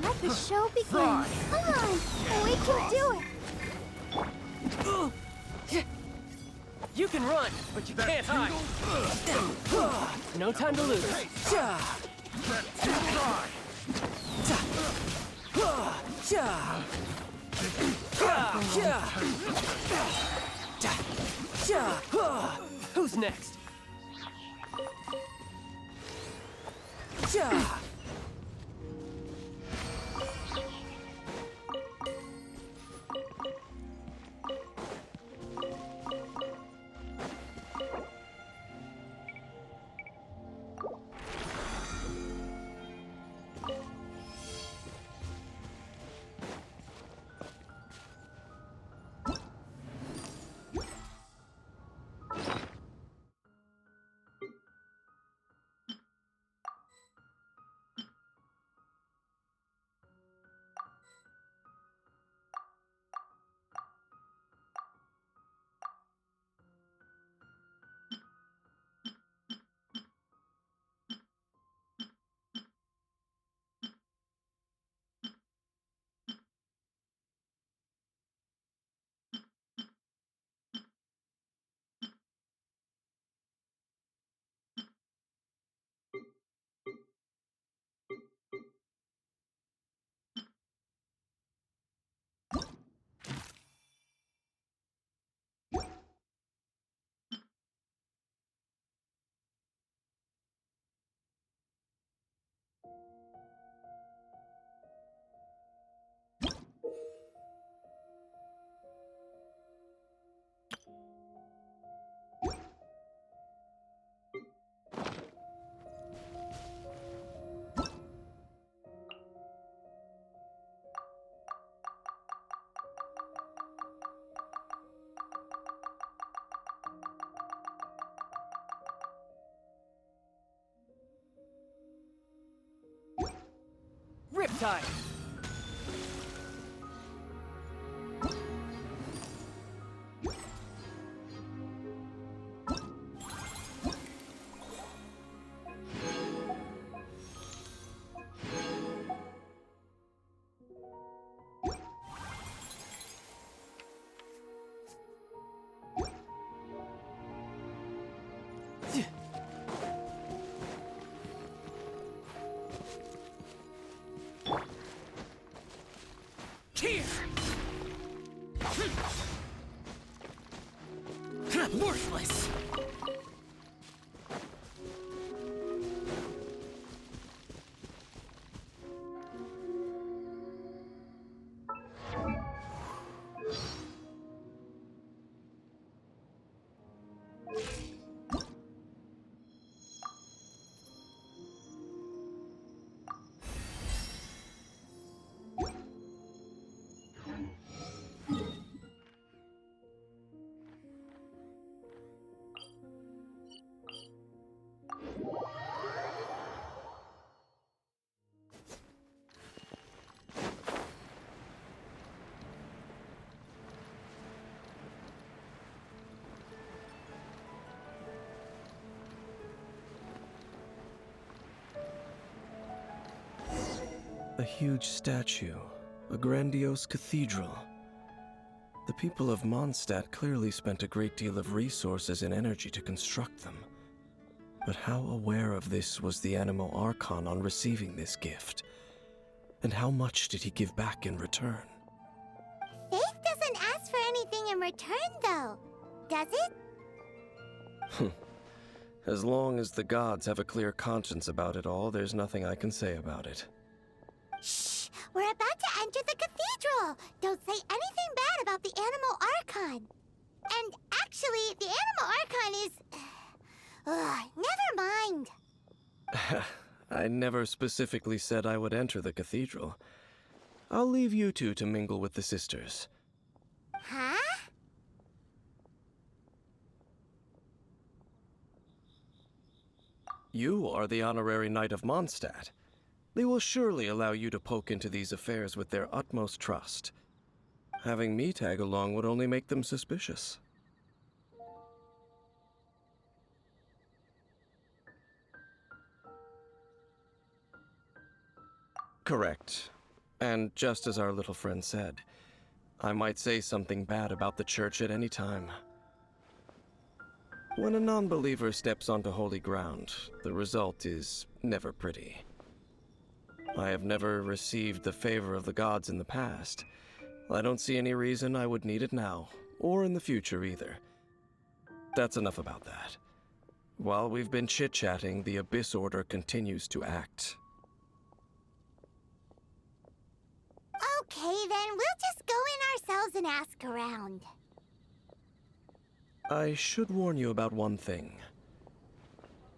Let the show begin. Come on, we can do it. You can run, but you can't hide. No time to lose. Who's next? time. Here! Worthless! A huge statue, a grandiose cathedral. The people of Mondstadt clearly spent a great deal of resources and energy to construct them. But how aware of this was the Animo Archon on receiving this gift? And how much did he give back in return? Faith doesn't ask for anything in return, though, does it? As long as the gods have a clear conscience about it all, there's nothing I can say about it. Shh! We're about to enter the cathedral! Don't say anything bad about the Animo Archon! And actually, the Animo Archon is... never mind! I never specifically said I would enter the cathedral. I'll leave you two to mingle with the sisters. Huh? You are the honorary knight of Mondstadt. They will surely allow you to poke into these affairs with their utmost trust. Having me tag along would only make them suspicious. Correct. And just as our little friend said, I might say something bad about the church at any time. When a non-believer steps onto holy ground, the result is never pretty. I have never received the favor of the gods in the past. I don't see any reason I would need it now, or in the future either. That's enough about that. While we've been chit-chatting, the Abyss Order continues to act. Okay, then we'll just go in ourselves and ask around. I should warn you about one thing.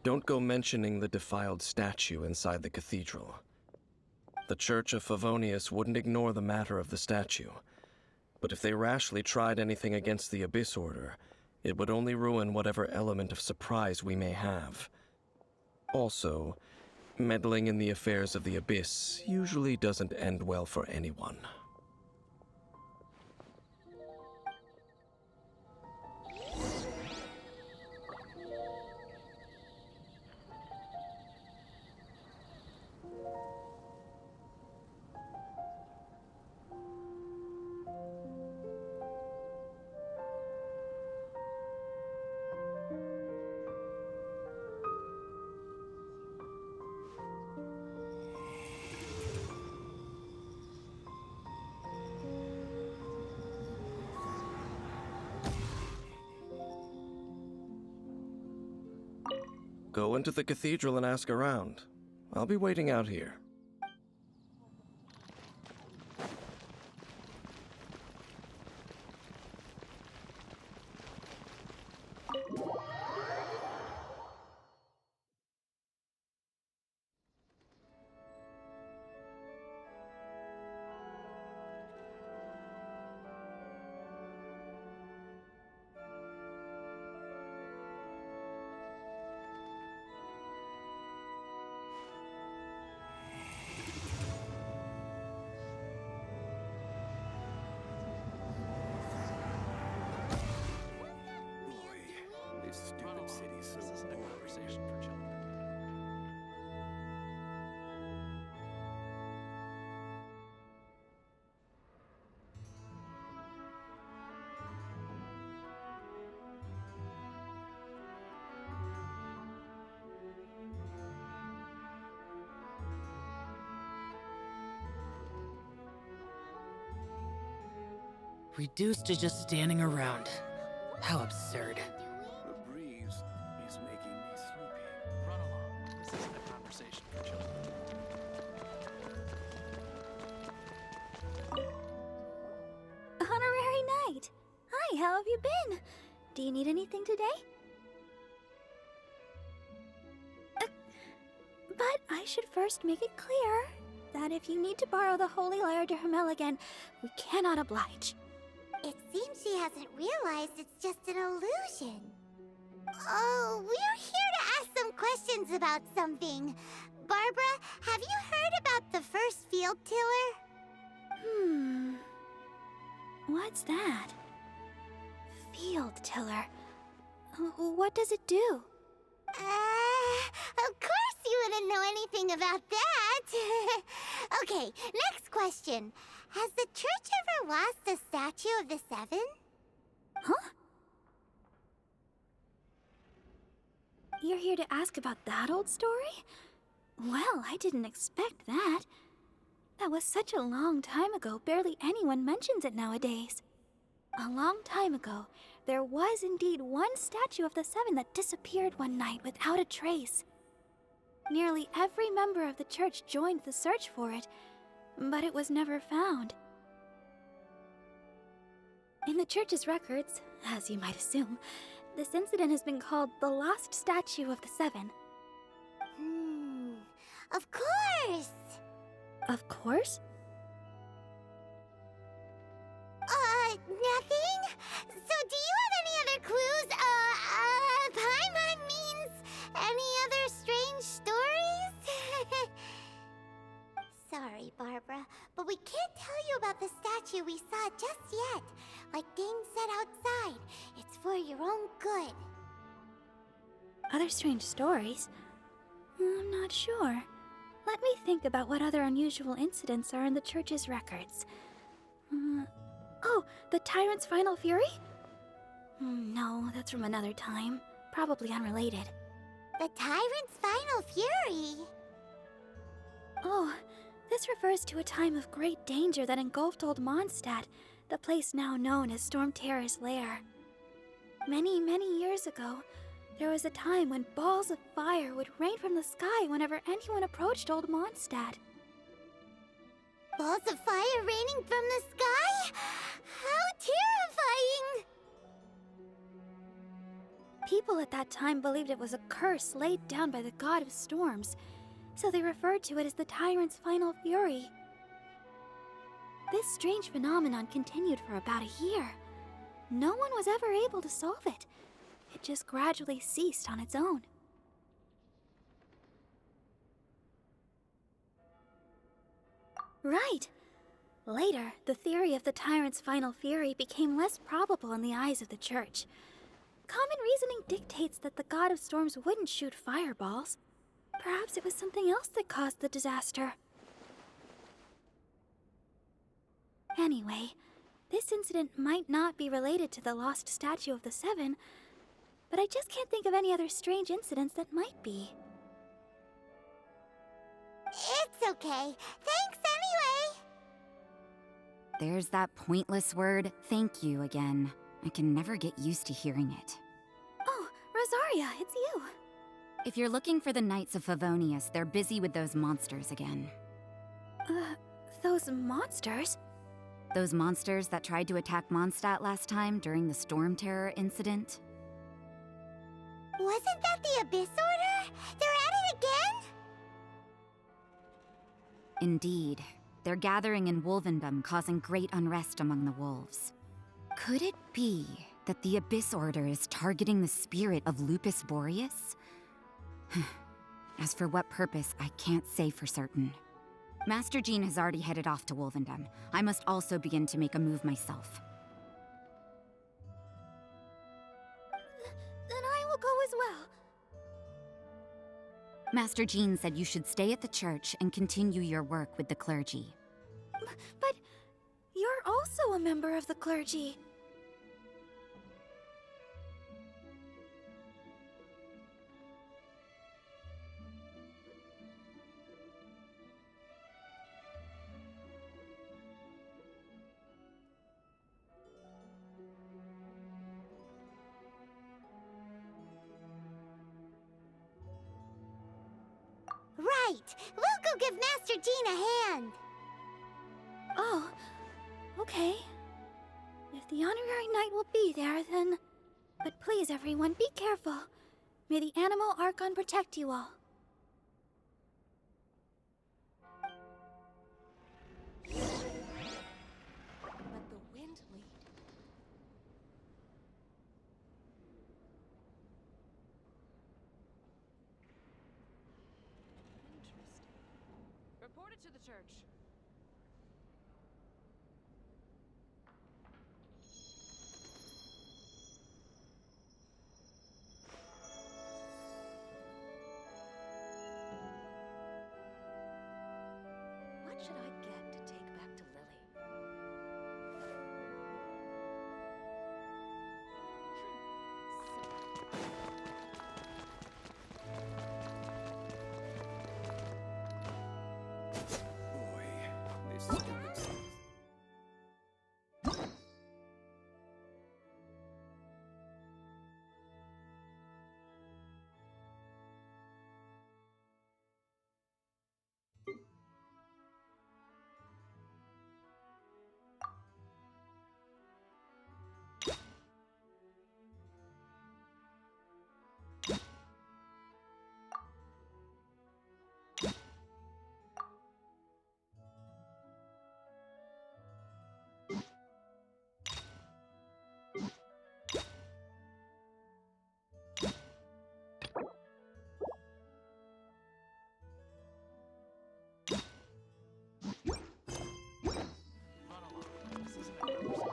Don't go mentioning the defiled statue inside the cathedral. The Church of Favonius wouldn't ignore the matter of the statue, but if they rashly tried anything against the Abyss Order, it would only ruin whatever element of surprise we may have. Also, meddling in the affairs of the Abyss usually doesn't end well for anyone. Go into the cathedral and ask around. I'll be waiting out here. Reduced to just standing around. How absurd. The breeze is making me sleepy. Run along. This isn't a conversation for children. Honorary Knight! Hi, how have you been? Do you need anything today? But I should first make it clear that if you need to borrow the Holy Lyre de Hermel again, we cannot oblige. It seems she hasn't realized it's just an illusion. Oh, we're here to ask some questions about something. Barbara, have you heard about the first field tiller? What's that? Field tiller. What does it do? Of course you wouldn't know anything about that. Okay, next question. Has the church ever lost a statue of the Seven? Huh? You're here to ask about that old story? Well, I didn't expect that. That was such a long time ago, barely anyone mentions it nowadays. A long time ago, there was indeed one statue of the Seven that disappeared one night without a trace. Nearly every member of the church joined the search for it, but it was never found. In the church's records, as you might assume, this incident has been called the Lost Statue of the Seven. Of course! Of course? Nothing? So do you have any other clues? Paimon means any other strange stories? Sorry, Barbara, but we can't tell you about the statue we saw just yet. Like Dane said outside, it's for your own good. Other strange stories? I'm not sure. Let me think about what other unusual incidents are in the church's records. Oh, the Tyrant's Final Fury? No, that's from another time. Probably unrelated. The Tyrant's Final Fury? Oh, this refers to a time of great danger that engulfed Old Mondstadt, the place now known as Storm Terror's lair. Many, many years ago, there was a time when balls of fire would rain from the sky whenever anyone approached Old Mondstadt. Balls of fire raining from the sky? How terrifying! People at that time believed it was a curse laid down by the god of storms, so they referred to it as the Tyrant's Final Fury. This strange phenomenon continued for about a year. No one was ever able to solve it. It just gradually ceased on its own. Right. Later, the theory of the Tyrant's Final Fury became less probable in the eyes of the Church. Common reasoning dictates that the god of storms wouldn't shoot fireballs. Perhaps it was something else that caused the disaster. Anyway, this incident might not be related to the lost statue of the Seven, but I just can't think of any other strange incidents that might be. It's okay. Thanks anyway! There's that pointless word, thank you, again. I can never get used to hearing it. Oh, Rosaria, it's you. If you're looking for the Knights of Favonius, they're busy with those monsters again. Those monsters? Those monsters that tried to attack Mondstadt last time during the Storm Terror incident? Wasn't that the Abyss Order? They're at it again? Indeed. They're gathering in Wolvendom, causing great unrest among the wolves. Could it be that the Abyss Order is targeting the spirit of Lupus Boreas? As for what purpose, I can't say for certain. Master Jean has already headed off to Wolvendom. I must also begin to make a move myself. Then I will go as well. Master Jean said you should stay at the church and continue your work with the clergy. But you're also a member of the clergy. right! We'll go give Master Jean a hand! Oh, okay. If the honorary knight will be there, then... But please, everyone, be careful. May the Animal Archon protect you all. Let the wind lead. Interesting. Report it to the church. What should I get to take back to Lily? Boy, this stupid stuff. Run along. This isn't a conversation.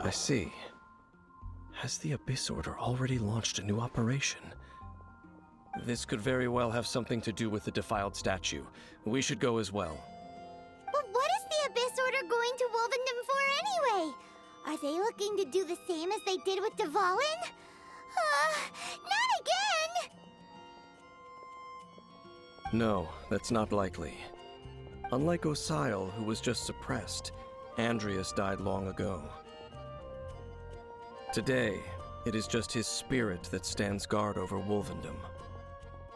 I see. Has the Abyss Order already launched a new operation? This could very well have something to do with the defiled statue. We should go as well. But what is the Abyss Order going to Wolvendom for anyway? Are they looking to do the same as they did with Dvalin? Not again! No, that's not likely. Unlike Osile, who was just suppressed, Andreas died long ago. Today, it is just his spirit that stands guard over Wolvendom.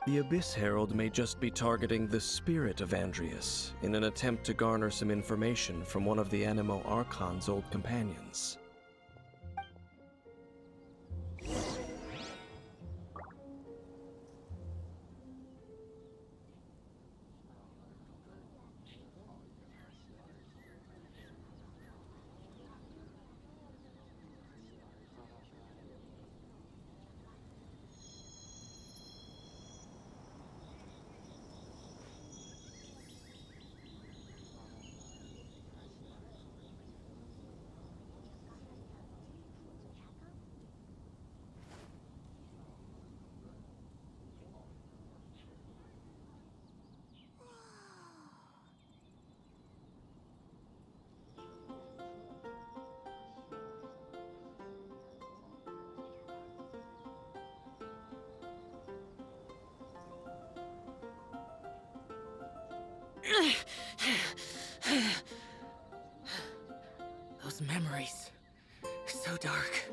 The Abyss Herald may just be targeting the spirit of Andreas in an attempt to garner some information from one of the Animo Archon's old companions. Those memories. So dark.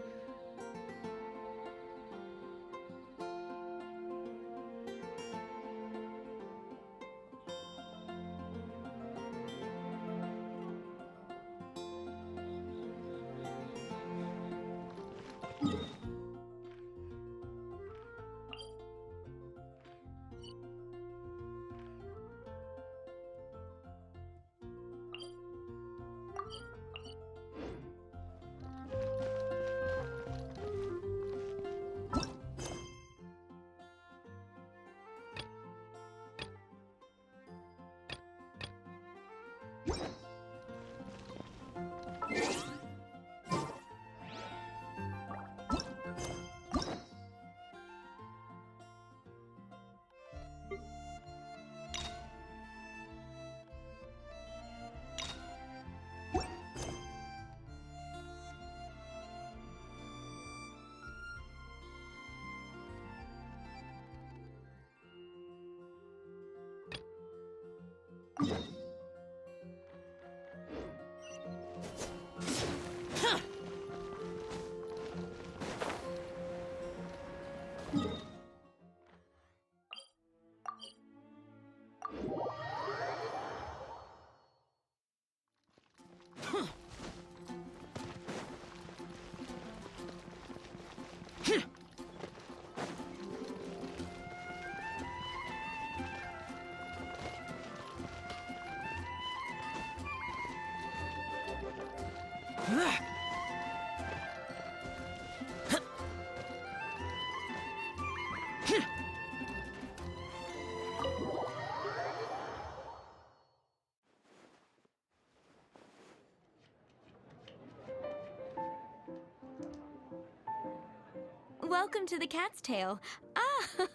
Welcome to the Cat's Tail. Ah,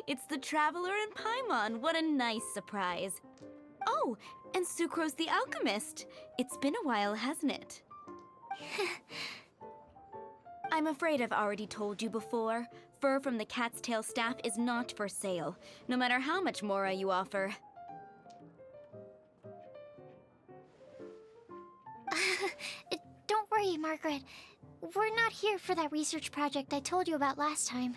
it's the Traveler and Paimon. What a nice surprise. Oh, and Sucrose the Alchemist. It's been a while, hasn't it? I'm afraid I've already told you before. Fur from the Cat's Tail staff is not for sale, no matter how much Mora you offer. Don't worry, Margaret. We're not here for that research project I told you about last time.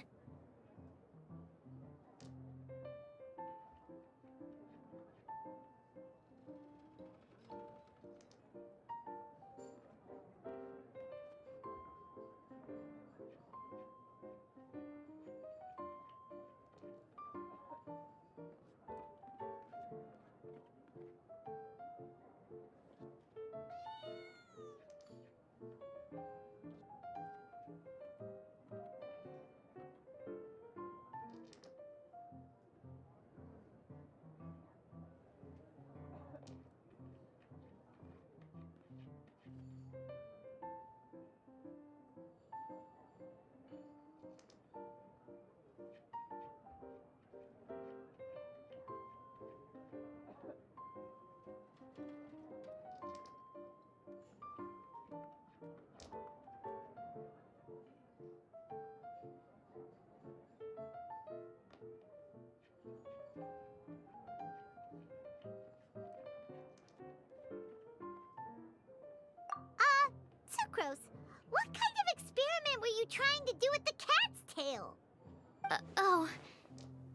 Sucrose, what kind of experiment were you trying to do with the cat's tail?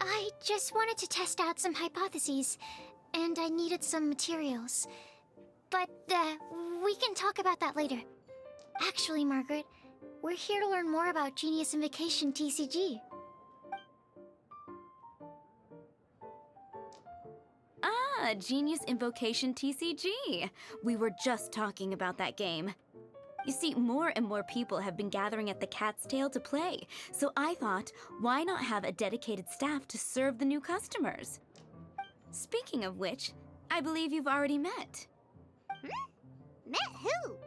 I just wanted to test out some hypotheses, and I needed some materials. But, we can talk about that later. Actually, Margaret, we're here to learn more about Genius Invocation TCG. Ah, Genius Invocation TCG. We were just talking about that game. You see, more and more people have been gathering at the Cat's Tail to play, so I thought, why not have a dedicated staff to serve the new customers? Speaking of which, I believe you've already met. Met who?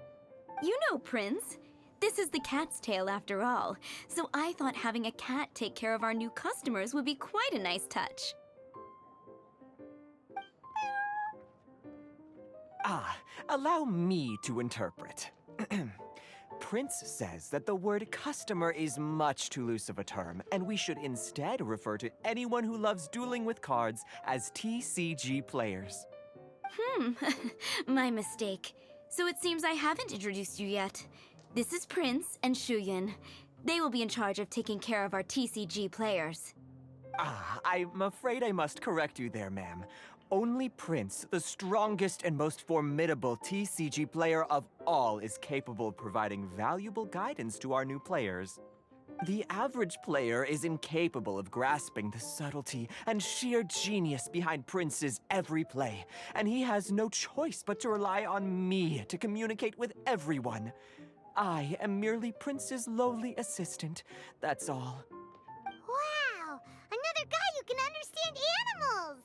You know, Prince. This is the Cat's Tail after all, so I thought having a cat take care of our new customers would be quite a nice touch. Allow me to interpret. Prince says that the word customer is much too loose of a term, and we should instead refer to anyone who loves dueling with cards as TCG players. My mistake. So it seems I haven't introduced you yet. This is Prince and Shuyan. They will be in charge of taking care of our TCG players. I'm afraid I must correct you there, ma'am. Only Prince, the strongest and most formidable TCG player of all, is capable of providing valuable guidance to our new players. The average player is incapable of grasping the subtlety and sheer genius behind Prince's every play, and he has no choice but to rely on me to communicate with everyone. I am merely Prince's lowly assistant, that's all. Wow! Another guy who can understand animals!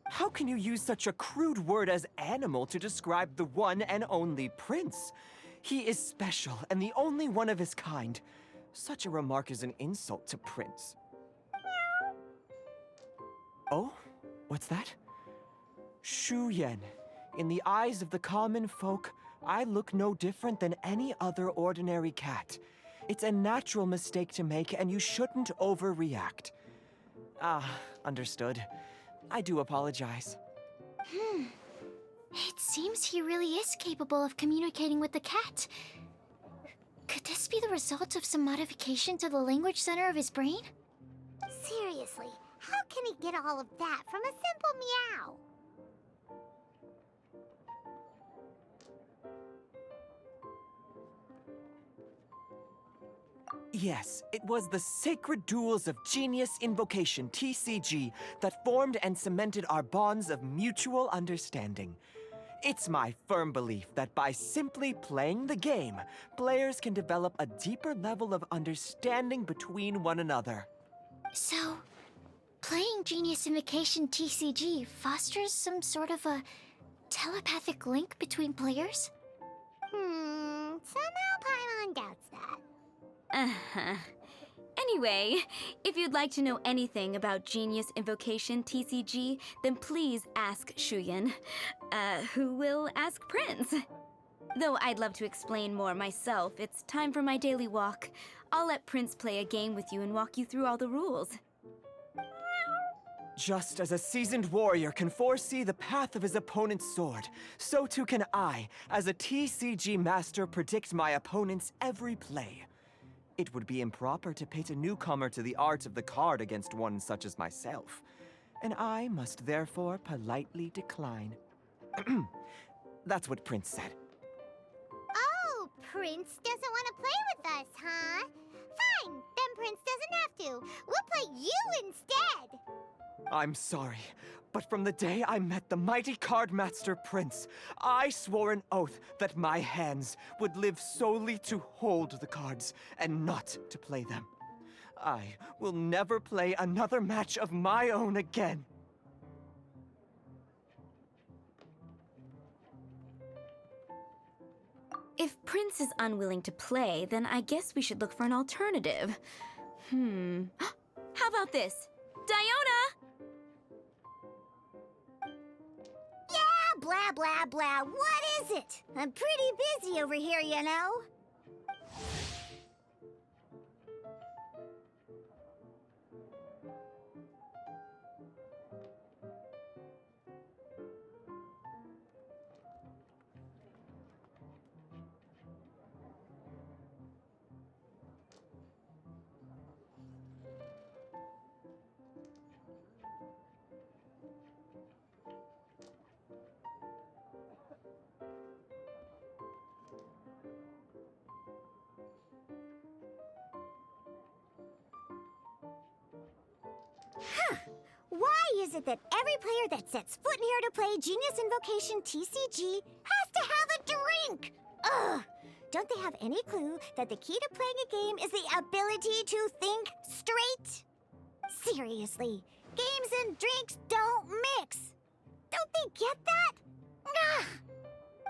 How can you use such a crude word as animal to describe the one and only Prince? He is special and the only one of his kind. Such a remark is an insult to Prince. Oh? What's that? Shuyan. In the eyes of the common folk, I look no different than any other ordinary cat. It's a natural mistake to make, and you shouldn't overreact. Understood. I do apologize. It seems he really is capable of communicating with the cat. Could this be the result of some modification to the language center of his brain? Seriously, how can he get all of that from a simple meow? Yes, it was the sacred duels of Genius Invocation, TCG, that formed and cemented our bonds of mutual understanding. It's my firm belief that by simply playing the game, players can develop a deeper level of understanding between one another. So, playing Genius Invocation TCG fosters some sort of a telepathic link between players? Somehow Paimon doubts that. Uh-huh. Anyway, if you'd like to know anything about Genius Invocation TCG, then please ask Shuyan, who will ask Prince. Though I'd love to explain more myself, it's time for my daily walk. I'll let Prince play a game with you and walk you through all the rules. Just as a seasoned warrior can foresee the path of his opponent's sword, so too can I, as a TCG master, predict my opponent's every play. It would be improper to pit a newcomer to the art of the card against one such as myself, and I must therefore politely decline. That's what Prince said. Oh, Prince doesn't want to play with us, huh? Fine, then Prince doesn't have to. We'll play you instead. I'm sorry, but from the day I met the mighty card master Prince, I swore an oath that my hands would live solely to hold the cards and not to play them. I will never play another match of my own again. If Prince is unwilling to play, then I guess we should look for an alternative. How about this? Diona! Yeah, blah, blah, blah. What is it? I'm pretty busy over here, you know. Why is it that every player that sets foot in here to play Genius Invocation TCG has to have a drink? Ugh! Don't they have any clue that the key to playing a game is the ability to think straight? Seriously, games and drinks don't mix. Don't they get that? Ugh!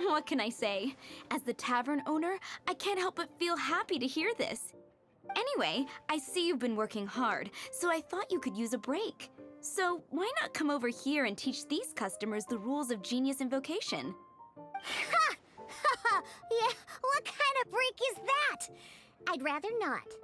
What can I say? As the tavern owner, I can't help but feel happy to hear this. Anyway, I see you've been working hard, so I thought you could use a break. So why not come over here and teach these customers the rules of Genius Invocation? Ha! Ha! Yeah, what kind of break is that? I'd rather not.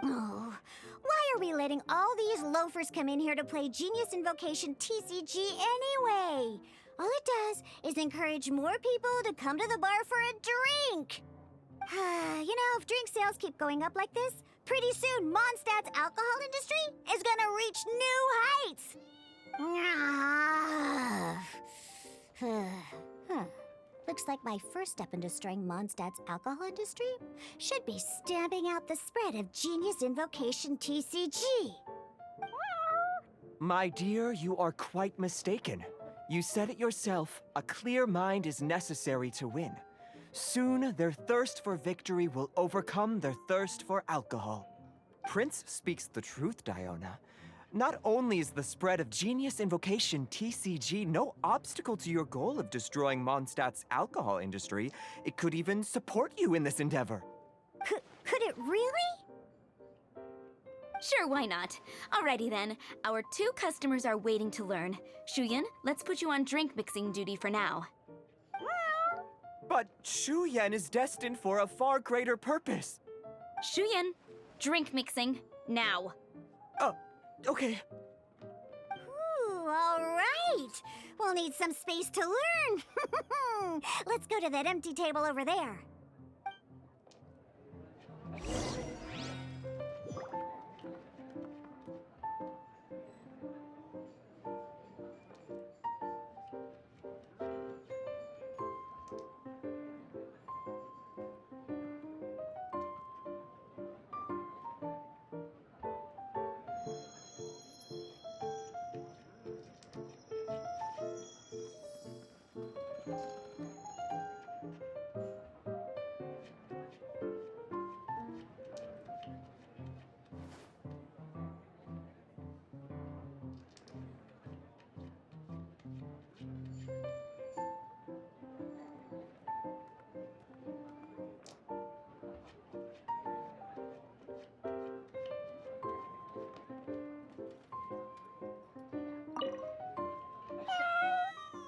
Oh, why are we letting all these loafers come in here to play Genius Invocation TCG anyway? All it does is encourage more people to come to the bar for a drink. You know, if drink sales keep going up like this, pretty soon Mondstadt's alcohol industry is gonna reach new heights. Looks like my first step in destroying Mondstadt's alcohol industry should be stamping out the spread of Genius Invocation TCG. My dear, you are quite mistaken. You said it yourself, a clear mind is necessary to win. Soon, their thirst for victory will overcome their thirst for alcohol. Prince speaks the truth, Diona. Not only is the spread of Genius Invocation TCG no obstacle to your goal of destroying Mondstadt's alcohol industry, it could even support you in this endeavor. Could it really? Sure, why not? Alrighty then, our 2 customers are waiting to learn. Shuyan, let's put you on drink mixing duty for now. But Shuyan is destined for a far greater purpose. Shuyan, drink mixing, now. Okay. Ooh, all right. We'll need some space to learn. Let's go to that empty table over there.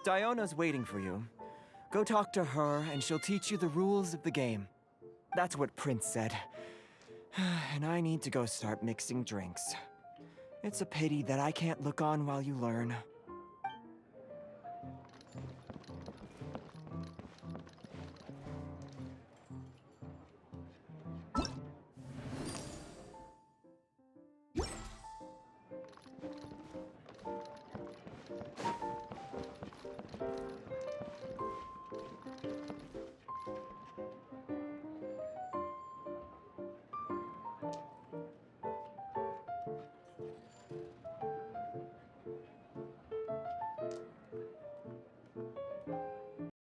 Diona's waiting for you. Go talk to her, and she'll teach you the rules of the game. That's what Prince said. And I need to go start mixing drinks. It's a pity that I can't look on while you learn.